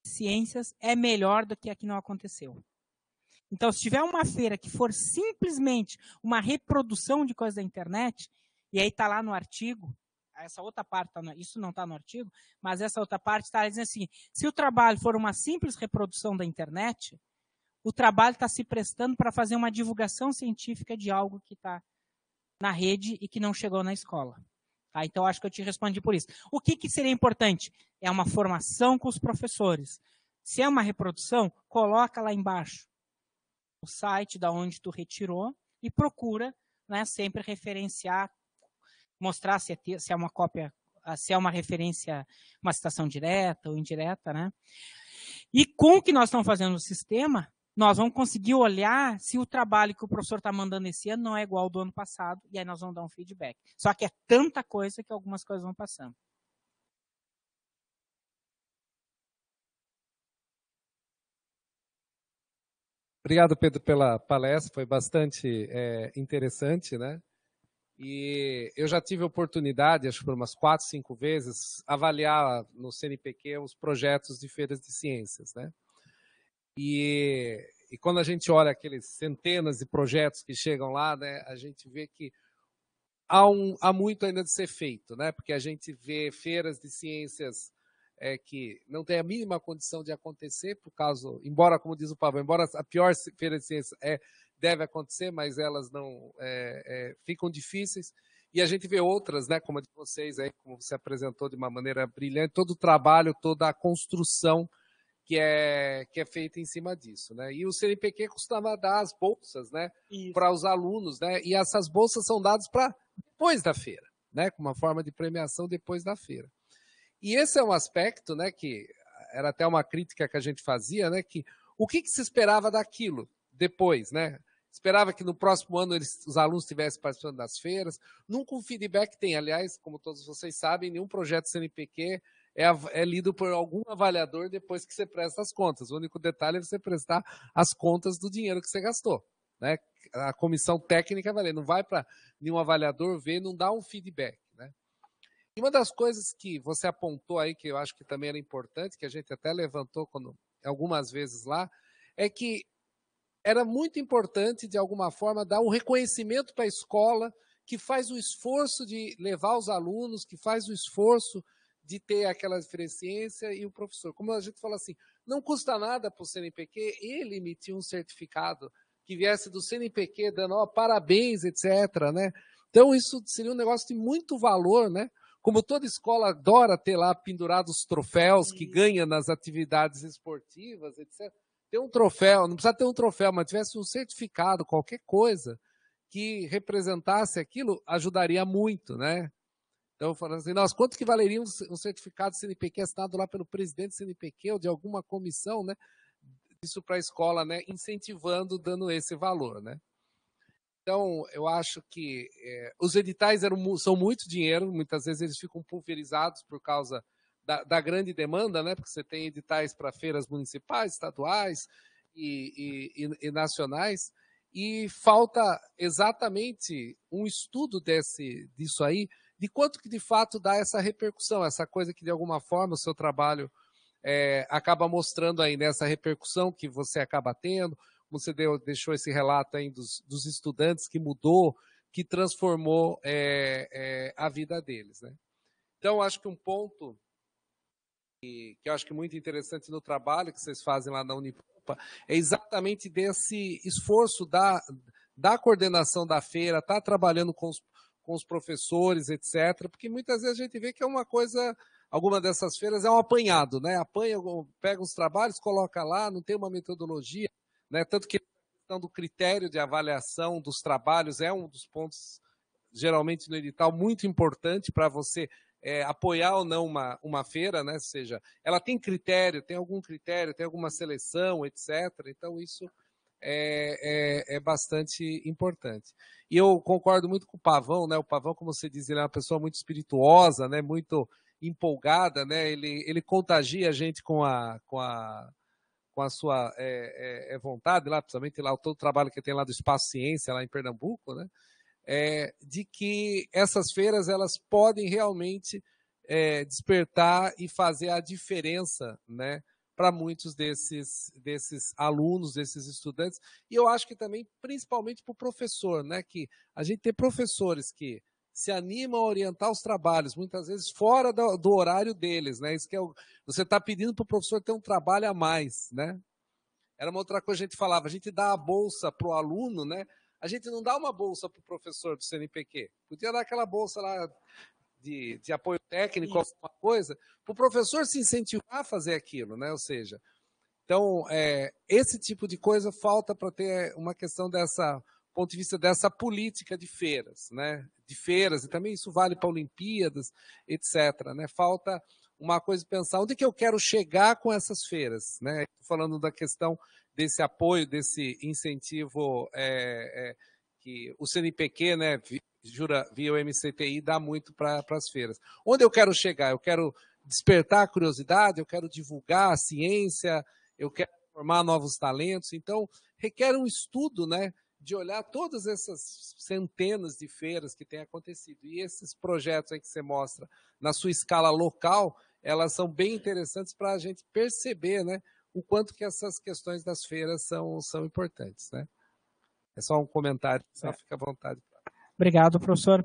de ciências é melhor do que a que não aconteceu. Então, se tiver uma feira que for simplesmente uma reprodução de coisas da internet, e aí está lá no artigo, essa outra parte, isso não está no artigo, mas essa outra parte está dizendo assim, se o trabalho for uma simples reprodução da internet, o trabalho está se prestando para fazer uma divulgação científica de algo que está na rede e que não chegou na escola. Tá? Então, acho que eu te respondi por isso. O que seria importante? É uma formação com os professores. Se é uma reprodução, coloca lá embaixo o site da onde tu retirou e procura, né, sempre referenciar, mostrar se é uma cópia, se é uma referência, uma citação direta ou indireta, né? E com o que nós estamos fazendo no sistema, nós vamos conseguir olhar se o trabalho que o professor está mandando esse ano não é igual ao do ano passado, e aí nós vamos dar um feedback. Só que é tanta coisa que algumas coisas vão passando. Obrigado, Pedro, pela palestra, foi bastante interessante, né? E eu já tive a oportunidade, acho que por umas 4, 5 vezes, avaliar no CNPq os projetos de feiras de ciências, né? E quando a gente olha aqueles centenas de projetos que chegam lá, né, a gente vê que há muito ainda de ser feito, né? Porque a gente vê feiras de ciências que não tem a mínima condição de acontecer, por causa, embora, como diz o Pavão, embora a pior feira de ciências deve acontecer, mas elas não ficam difíceis. E a gente vê outras, né, como a de vocês, aí, como você apresentou de uma maneira brilhante, todo o trabalho, toda a construção que é feita em cima disso, né? E o CNPq costumava dar as bolsas, né, para os alunos, né? E essas bolsas são dadas para depois da feira, né, com uma forma de premiação depois da feira. E esse é um aspecto, né, que era até uma crítica que a gente fazia, né, que o que se esperava daquilo depois, né? Esperava que no próximo ano os alunos estivessem participando das feiras. Nunca um feedback tem. Aliás, como todos vocês sabem, nenhum projeto CNPq é lido por algum avaliador depois que você presta as contas. O único detalhe é você prestar as contas do dinheiro que você gastou, né? A comissão técnica não vai para nenhum avaliador ver, não dá um feedback, né? E uma das coisas que você apontou aí, que eu acho que também era importante, que a gente até levantou algumas vezes lá, é que era muito importante, de alguma forma, dar um reconhecimento para a escola que faz o esforço de levar os alunos, que faz o esforço de ter aquela deficiência, e o professor. Como a gente fala assim, não custa nada para o CNPq ele emitir um certificado que viesse do CNPq dando parabéns, etc., né? Então, isso seria um negócio de muito valor, né? Como toda escola adora ter lá pendurados troféus que ganha nas atividades esportivas, etc., ter um troféu, não precisa ter um troféu, mas tivesse um certificado, qualquer coisa que representasse aquilo, ajudaria muito, né? Então, falando assim, nossa, quanto que valeria um certificado CNPq assinado lá pelo presidente do CNPq ou de alguma comissão, né? Isso para a escola, né? Incentivando, dando esse valor, né? Então, eu acho que os editais são muito dinheiro, muitas vezes eles ficam pulverizados por causa da grande demanda, né? Porque você tem editais para feiras municipais, estaduais e nacionais, e falta exatamente um estudo disso aí, de quanto que de fato dá essa repercussão, essa coisa que de alguma forma o seu trabalho acaba mostrando aí, nessa repercussão que você acaba tendo. Você deixou esse relato aí dos estudantes que mudou, que transformou a vida deles, né? Então, acho que um ponto que eu acho que é muito interessante no trabalho que vocês fazem lá na Unipampa é exatamente desse esforço da coordenação da feira, estar trabalhando com os professores, etc. Porque muitas vezes a gente vê que é uma coisa, alguma dessas feiras é um apanhado, né? Pega os trabalhos, coloca lá, não tem uma metodologia, né? Tanto que a questão do critério de avaliação dos trabalhos é um dos pontos, geralmente no edital, muito importante para você apoiar ou não uma feira, né? Ou seja, ela tem critério, tem alguma seleção, etc. Então, isso é bastante importante. E eu concordo muito com o Pavão, né? O Pavão, como você diz, ele é uma pessoa muito espirituosa, né? Muito empolgada, né? Ele contagia a gente com a sua vontade, lá, principalmente lá, todo o trabalho que tem lá do Espaço Ciência, lá em Pernambuco, né? De que essas feiras elas podem realmente despertar e fazer a diferença, né, para muitos desses alunos, desses estudantes. E eu acho que também, principalmente para o professor, né, que a gente tem professores que se animam a orientar os trabalhos, muitas vezes fora do horário deles, né? Isso que você está pedindo para o professor ter um trabalho a mais, né? Era uma outra coisa que a gente falava, a gente dá a bolsa para o aluno, né? A gente não dá uma bolsa para o professor do CNPq. Podia dar aquela bolsa lá de apoio técnico, alguma coisa, para o professor se incentivar a fazer aquilo, né? Ou seja, então, esse tipo de coisa falta para ter uma questão ponto de vista dessa política de feiras, né? De feiras, e também isso vale para Olimpíadas, etc. Né? Falta uma coisa de pensar, onde que eu quero chegar com essas feiras, né? Estou falando da questão desse apoio, desse incentivo que o CNPq, né, via o MCTI, dá muito para as feiras. Onde eu quero chegar? Eu quero despertar a curiosidade, eu quero divulgar a ciência, eu quero formar novos talentos. Então, requer um estudo, né, de olhar todas essas centenas de feiras que têm acontecido. E esses projetos aí que você mostra na sua escala local, elas são bem interessantes para a gente perceber, né, o quanto que essas questões das feiras são importantes, né? É só um comentário, só fica à vontade. Obrigado, professor.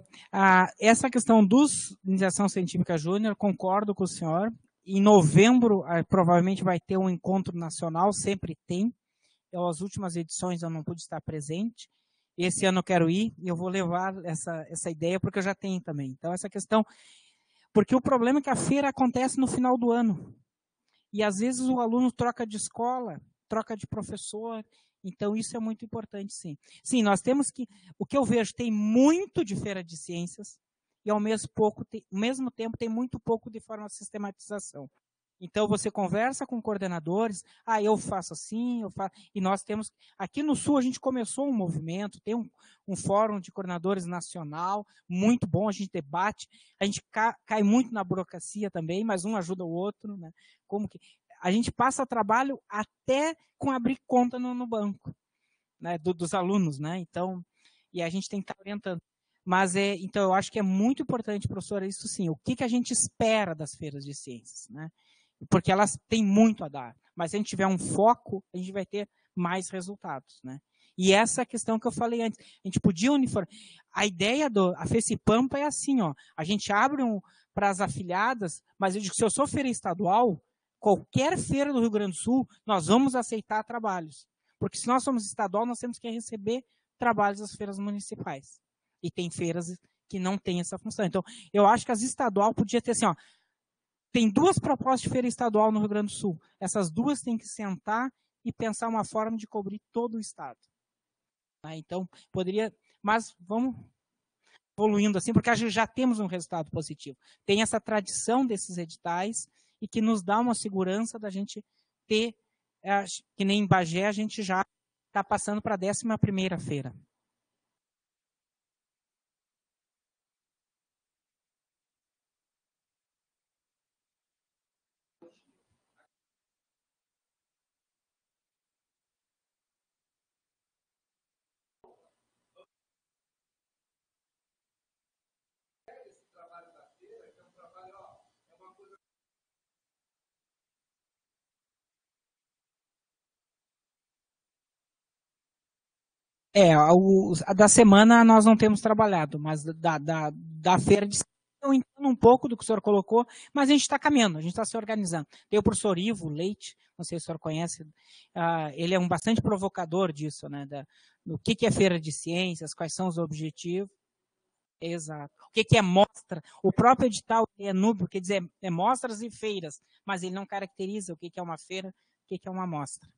Essa questão dos Iniciação Científica Júnior, concordo com o senhor. Em novembro, provavelmente vai ter um encontro nacional, sempre tem. As últimas edições eu não pude estar presente. Esse ano eu quero ir e eu vou levar essa ideia, porque eu já tenho também. Então, essa questão... Porque o problema é que a feira acontece no final do ano. E, às vezes, o aluno troca de escola, troca de professor. Então, isso é muito importante, sim. Sim, nós temos que... O que eu vejo, tem muito de feira de ciências e, ao mesmo tempo, tem muito pouco de forma de sistematização. Então, você conversa com coordenadores, eu faço assim, eu faço... E nós temos... Aqui no Sul, a gente começou um movimento, tem um fórum de coordenadores nacional, muito bom, a gente debate, a gente cai muito na burocracia também, mas um ajuda o outro, né? Como que... A gente passa trabalho até com abrir conta no banco, né, dos alunos, né? Então, e a gente tem que estar orientando. Mas, então, eu acho que é muito importante, professora, isso sim, o que a gente espera das feiras de ciências, né? Porque elas têm muito a dar. Mas se a gente tiver um foco, a gente vai ter mais resultados, né? E essa é a questão que eu falei antes. A gente podia uniformar. A ideia a FECIPampa é assim, ó. A gente abre para as afiliadas, mas eu digo, se eu sou feira estadual, qualquer feira do Rio Grande do Sul, nós vamos aceitar trabalhos. Porque se nós somos estadual, nós temos que receber trabalhos das feiras municipais. E tem feiras que não têm essa função. Então, eu acho que as estadual podia ter assim, ó, tem 2 propostas de feira estadual no Rio Grande do Sul. Essas 2 têm que sentar e pensar uma forma de cobrir todo o estado. Então, poderia... Mas vamos evoluindo assim, porque já temos um resultado positivo. Tem essa tradição desses editais e que nos dá uma segurança da gente ter, que nem em Bagé, a gente já está passando para a 11ª feira. A da semana nós não temos trabalhado, mas da feira de eu entendo um pouco do que o senhor colocou, mas a gente está caminhando, a gente está se organizando. Tem o professor Ivo Leite, não sei se o senhor conhece, ele é bastante provocador disso, né? Do que é feira de ciências, quais são os objetivos. Exato. O que é mostra? O próprio edital é número, quer dizer, é mostras e feiras, mas ele não caracteriza o que é uma feira, o que é uma mostra.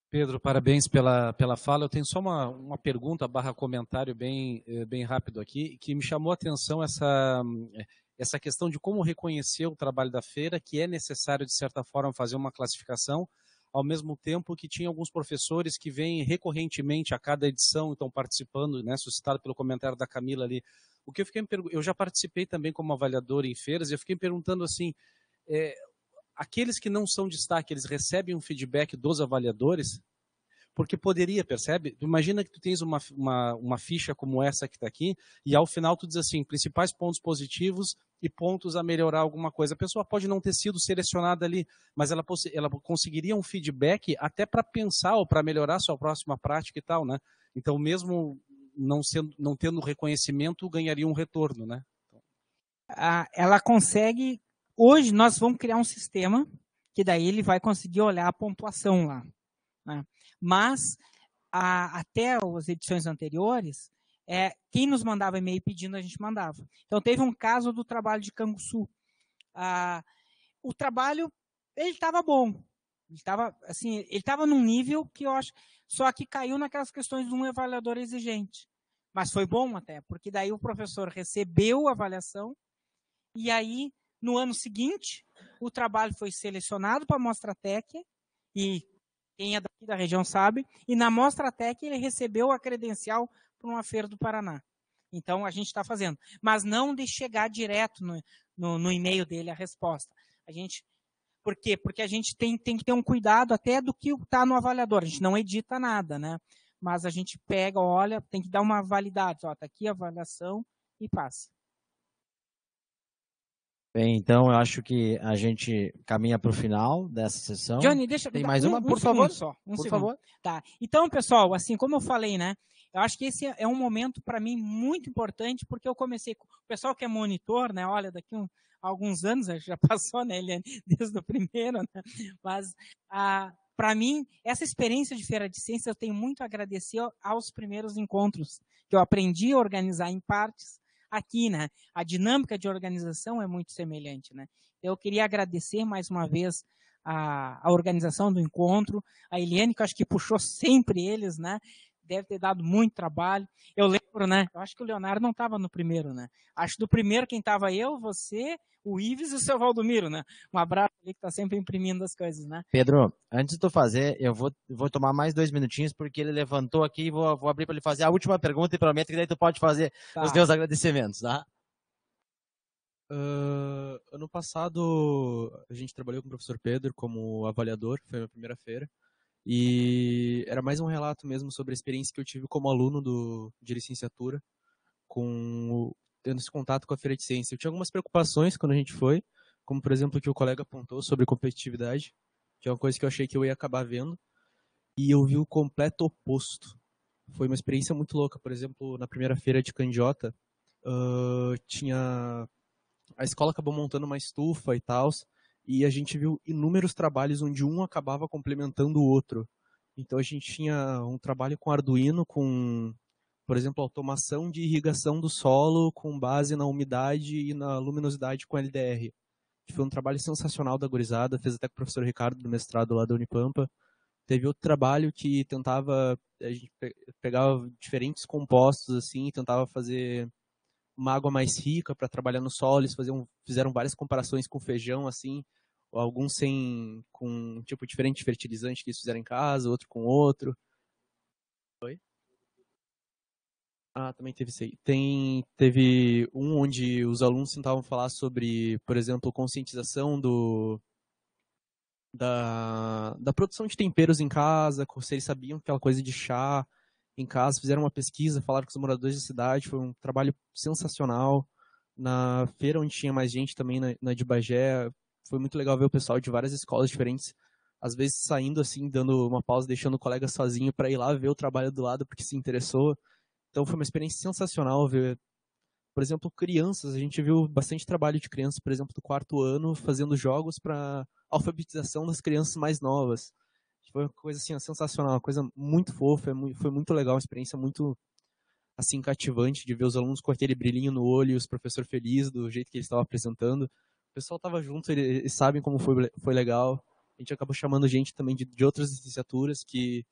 Pedro, parabéns pela fala. Eu tenho só uma pergunta / comentário bem rápido aqui, que me chamou a atenção essa questão de como reconhecer o trabalho da feira, que é necessário, de certa forma, fazer uma classificação, ao mesmo tempo que tinha alguns professores que vêm recorrentemente a cada edição, estão participando, né, suscitado pelo comentário da Camila ali. O que eu já participei também como avaliador em feiras, e eu fiquei me perguntando assim, aqueles que não são destaque, eles recebem um feedback dos avaliadores? Porque poderia, percebe? Imagina que tu tens uma ficha como essa que está aqui, e ao final tu diz assim, principais pontos positivos e pontos a melhorar alguma coisa. A pessoa pode não ter sido selecionada ali, mas ela conseguiria um feedback até para pensar ou para melhorar sua próxima prática e tal, né? Então, mesmo não tendo reconhecimento, ganharia um retorno, né? Ela consegue... Hoje nós vamos criar um sistema que daí ele vai conseguir olhar a pontuação lá, né? Mas até as edições anteriores, quem nos mandava e-mail pedindo, a gente mandava. Então teve um caso do trabalho de Canguçu. O trabalho, ele estava bom. Ele estava num nível que eu acho, só que caiu naquelas questões de um avaliador exigente. Mas foi bom até, porque daí o professor recebeu a avaliação e aí, no ano seguinte, o trabalho foi selecionado para a Mostratec e quem é daqui da região sabe, e na Mostratec ele recebeu a credencial para uma feira do Paraná. Então, a gente está fazendo. Mas não de chegar direto no e-mail dele a resposta. Por quê? Porque a gente tem que ter um cuidado até do que está no avaliador. A gente não edita nada, né? Mas a gente pega, olha, tem que dar uma validade. Está aqui a avaliação e passa. Bem, então eu acho que a gente caminha para o final dessa sessão. Johnny, tem mais uma, por favor. Por favor. Tá. Então, pessoal, assim como eu falei, né? Eu acho que esse é um momento para mim muito importante, porque eu comecei com o pessoal que é monitor, né? Olha, daqui alguns anos já passou, né, Eliane, desde o primeiro, né? Mas para mim, essa experiência de Feira de Ciências eu tenho muito a agradecer aos primeiros encontros que eu aprendi a organizar em partes. Aqui, né? A dinâmica de organização é muito semelhante, né? Eu queria agradecer mais uma vez a organização do encontro, a Eliane, que eu acho que puxou sempre eles, né? Deve ter dado muito trabalho. Eu lembro, né? Eu acho que o Leonardo não estava no primeiro, né? Acho que do primeiro quem estava eu, você, o Ives e o seu Valdomiro, né? Um abraço ali que está sempre imprimindo as coisas, né? Pedro, antes de tu fazer, eu vou tomar mais 2 minutinhos, porque ele levantou aqui e vou abrir para ele fazer a última pergunta e prometo que daí tu pode fazer os teus agradecimentos, tá? Ano passado, a gente trabalhou com o professor Pedro como avaliador, foi a minha primeira feira. E era mais um relato mesmo sobre a experiência que eu tive como aluno de licenciatura, tendo esse contato com a Feira de Ciência. Eu tinha algumas preocupações quando a gente foi, como por exemplo o que o colega apontou sobre competitividade, que é uma coisa que eu achei que eu ia acabar vendo, e eu vi o completo oposto. Foi uma experiência muito louca. Por exemplo, na primeira feira de Candiota, a escola acabou montando uma estufa e tal, e a gente viu inúmeros trabalhos onde um acabava complementando o outro. Então a gente tinha um trabalho com Arduino, com, por exemplo, automação de irrigação do solo com base na umidade e na luminosidade com LDR. Foi um trabalho sensacional da gurizada, fez até com o professor Ricardo do mestrado lá da Unipampa. Teve outro trabalho que a gente pegava diferentes compostos assim, e tentava fazer uma água mais rica para trabalhar no solo. Eles fizeram várias comparações com feijão, assim, alguns com um tipo diferente de fertilizante que eles fizeram em casa, outro com outro. Oi? Também teve isso aí. Teve um onde os alunos tentavam falar sobre, por exemplo, conscientização da produção de temperos em casa, se eles sabiam aquela coisa de chá em casa, fizeram uma pesquisa, falaram com os moradores da cidade, foi um trabalho sensacional. Na feira onde tinha mais gente também, na de Bagé, foi muito legal ver o pessoal de várias escolas diferentes às vezes saindo assim, dando uma pausa, deixando o colega sozinho para ir lá ver o trabalho do lado porque se interessou. Então foi uma experiência sensacional ver, por exemplo, crianças. A gente viu bastante trabalho de crianças, por exemplo, do 4º ano, fazendo jogos para alfabetização das crianças mais novas. Foi uma coisa assim, sensacional, uma coisa muito fofa, foi muito legal, uma experiência muito assim cativante de ver os alunos com aquele brilhinho no olho, os professores felizes do jeito que eles estavam apresentando. O pessoal estava junto, eles sabem como foi legal. A gente acabou chamando gente também de outras licenciaturas que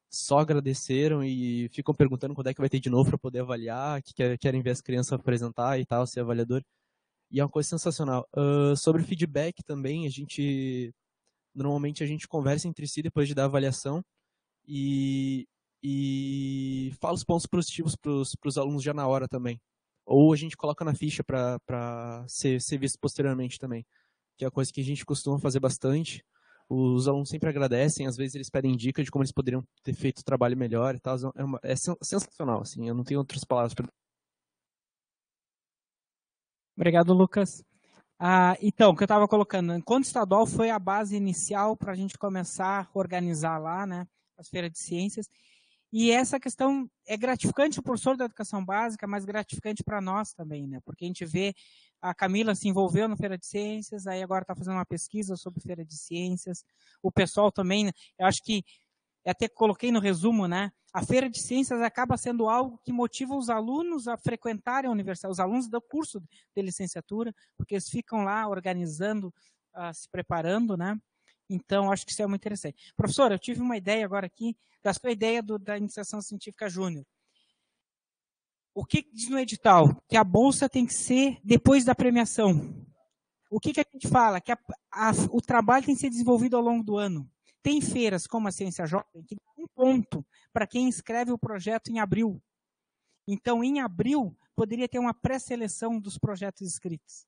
só agradeceram e ficam perguntando quando é que vai ter de novo para poder avaliar, que querem ver as crianças apresentar e tal, ser avaliador. E é uma coisa sensacional. Sobre feedback também, normalmente a gente conversa entre si depois de dar a avaliação e fala os pontos positivos para os alunos já na hora também. Ou a gente coloca na ficha para ser visto posteriormente também, que é uma coisa que a gente costuma fazer bastante. Os alunos sempre agradecem, às vezes eles pedem dica de como eles poderiam ter feito o trabalho melhor e tal. É sensacional, assim, eu não tenho outras palavras para... Obrigado, Lucas. Então, o que eu estava colocando, o encontro estadual foi a base inicial para a gente começar a organizar lá, né, as feiras de ciências. E essa questão é gratificante para o professor da educação básica, mas gratificante para nós também, né? Porque a gente vê a Camila se envolveu na Feira de Ciências, aí agora está fazendo uma pesquisa sobre Feira de Ciências. O pessoal também, eu acho que, até coloquei no resumo, né? A Feira de Ciências acaba sendo algo que motiva os alunos a frequentarem a universidade, os alunos do curso de licenciatura, porque eles ficam lá organizando, se preparando, né? Então, acho que isso é muito interessante. Professor, eu tive uma ideia agora aqui, da sua ideia da iniciação científica júnior. O que diz no edital? Que a bolsa tem que ser depois da premiação. O que a gente fala? Que o trabalho tem que ser desenvolvido ao longo do ano. Tem feiras como a Ciência Jovem que dá um ponto para quem escreve o projeto em abril. Então, em abril, poderia ter uma pré-seleção dos projetos escritos.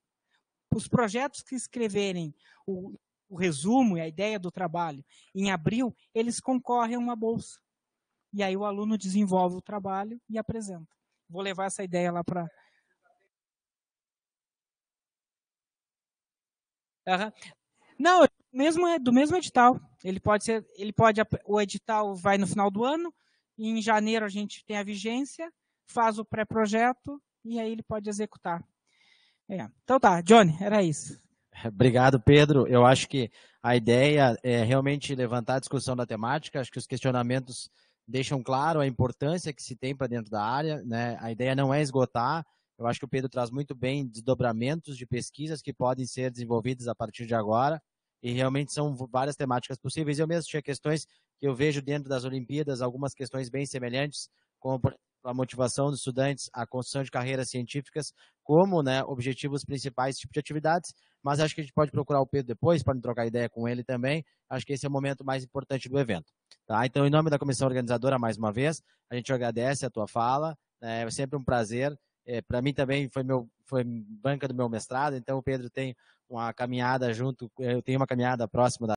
Os projetos que escreverem o resumo e a ideia do trabalho em abril, eles concorrem a uma bolsa. E aí o aluno desenvolve o trabalho e apresenta. Vou levar essa ideia lá para... Não, do mesmo edital. O edital vai no final do ano, e em janeiro a gente tem a vigência, faz o pré-projeto e aí ele pode executar. Então tá, Johnny, era isso. Obrigado, Pedro. Eu acho que a ideia é realmente levantar a discussão da temática. Acho que os questionamentos deixam claro a importância que se tem para dentro da área, né? A ideia não é esgotar. Eu acho que o Pedro traz muito bem desdobramentos de pesquisas que podem ser desenvolvidas a partir de agora. E realmente são várias temáticas possíveis. Eu mesmo tinha questões que eu vejo dentro das Olimpíadas, algumas questões bem semelhantes, como a motivação dos estudantes, a construção de carreiras científicas, como, né, objetivos principais desse tipo de atividades. Mas acho que a gente pode procurar o Pedro depois, pode trocar ideia com ele também. Acho que esse é o momento mais importante do evento. Tá? Então, em nome da comissão organizadora, mais uma vez, a gente agradece a tua fala. É sempre um prazer. Para mim também foi banca do meu mestrado, então o Pedro tem uma caminhada junto, eu tenho uma caminhada próxima da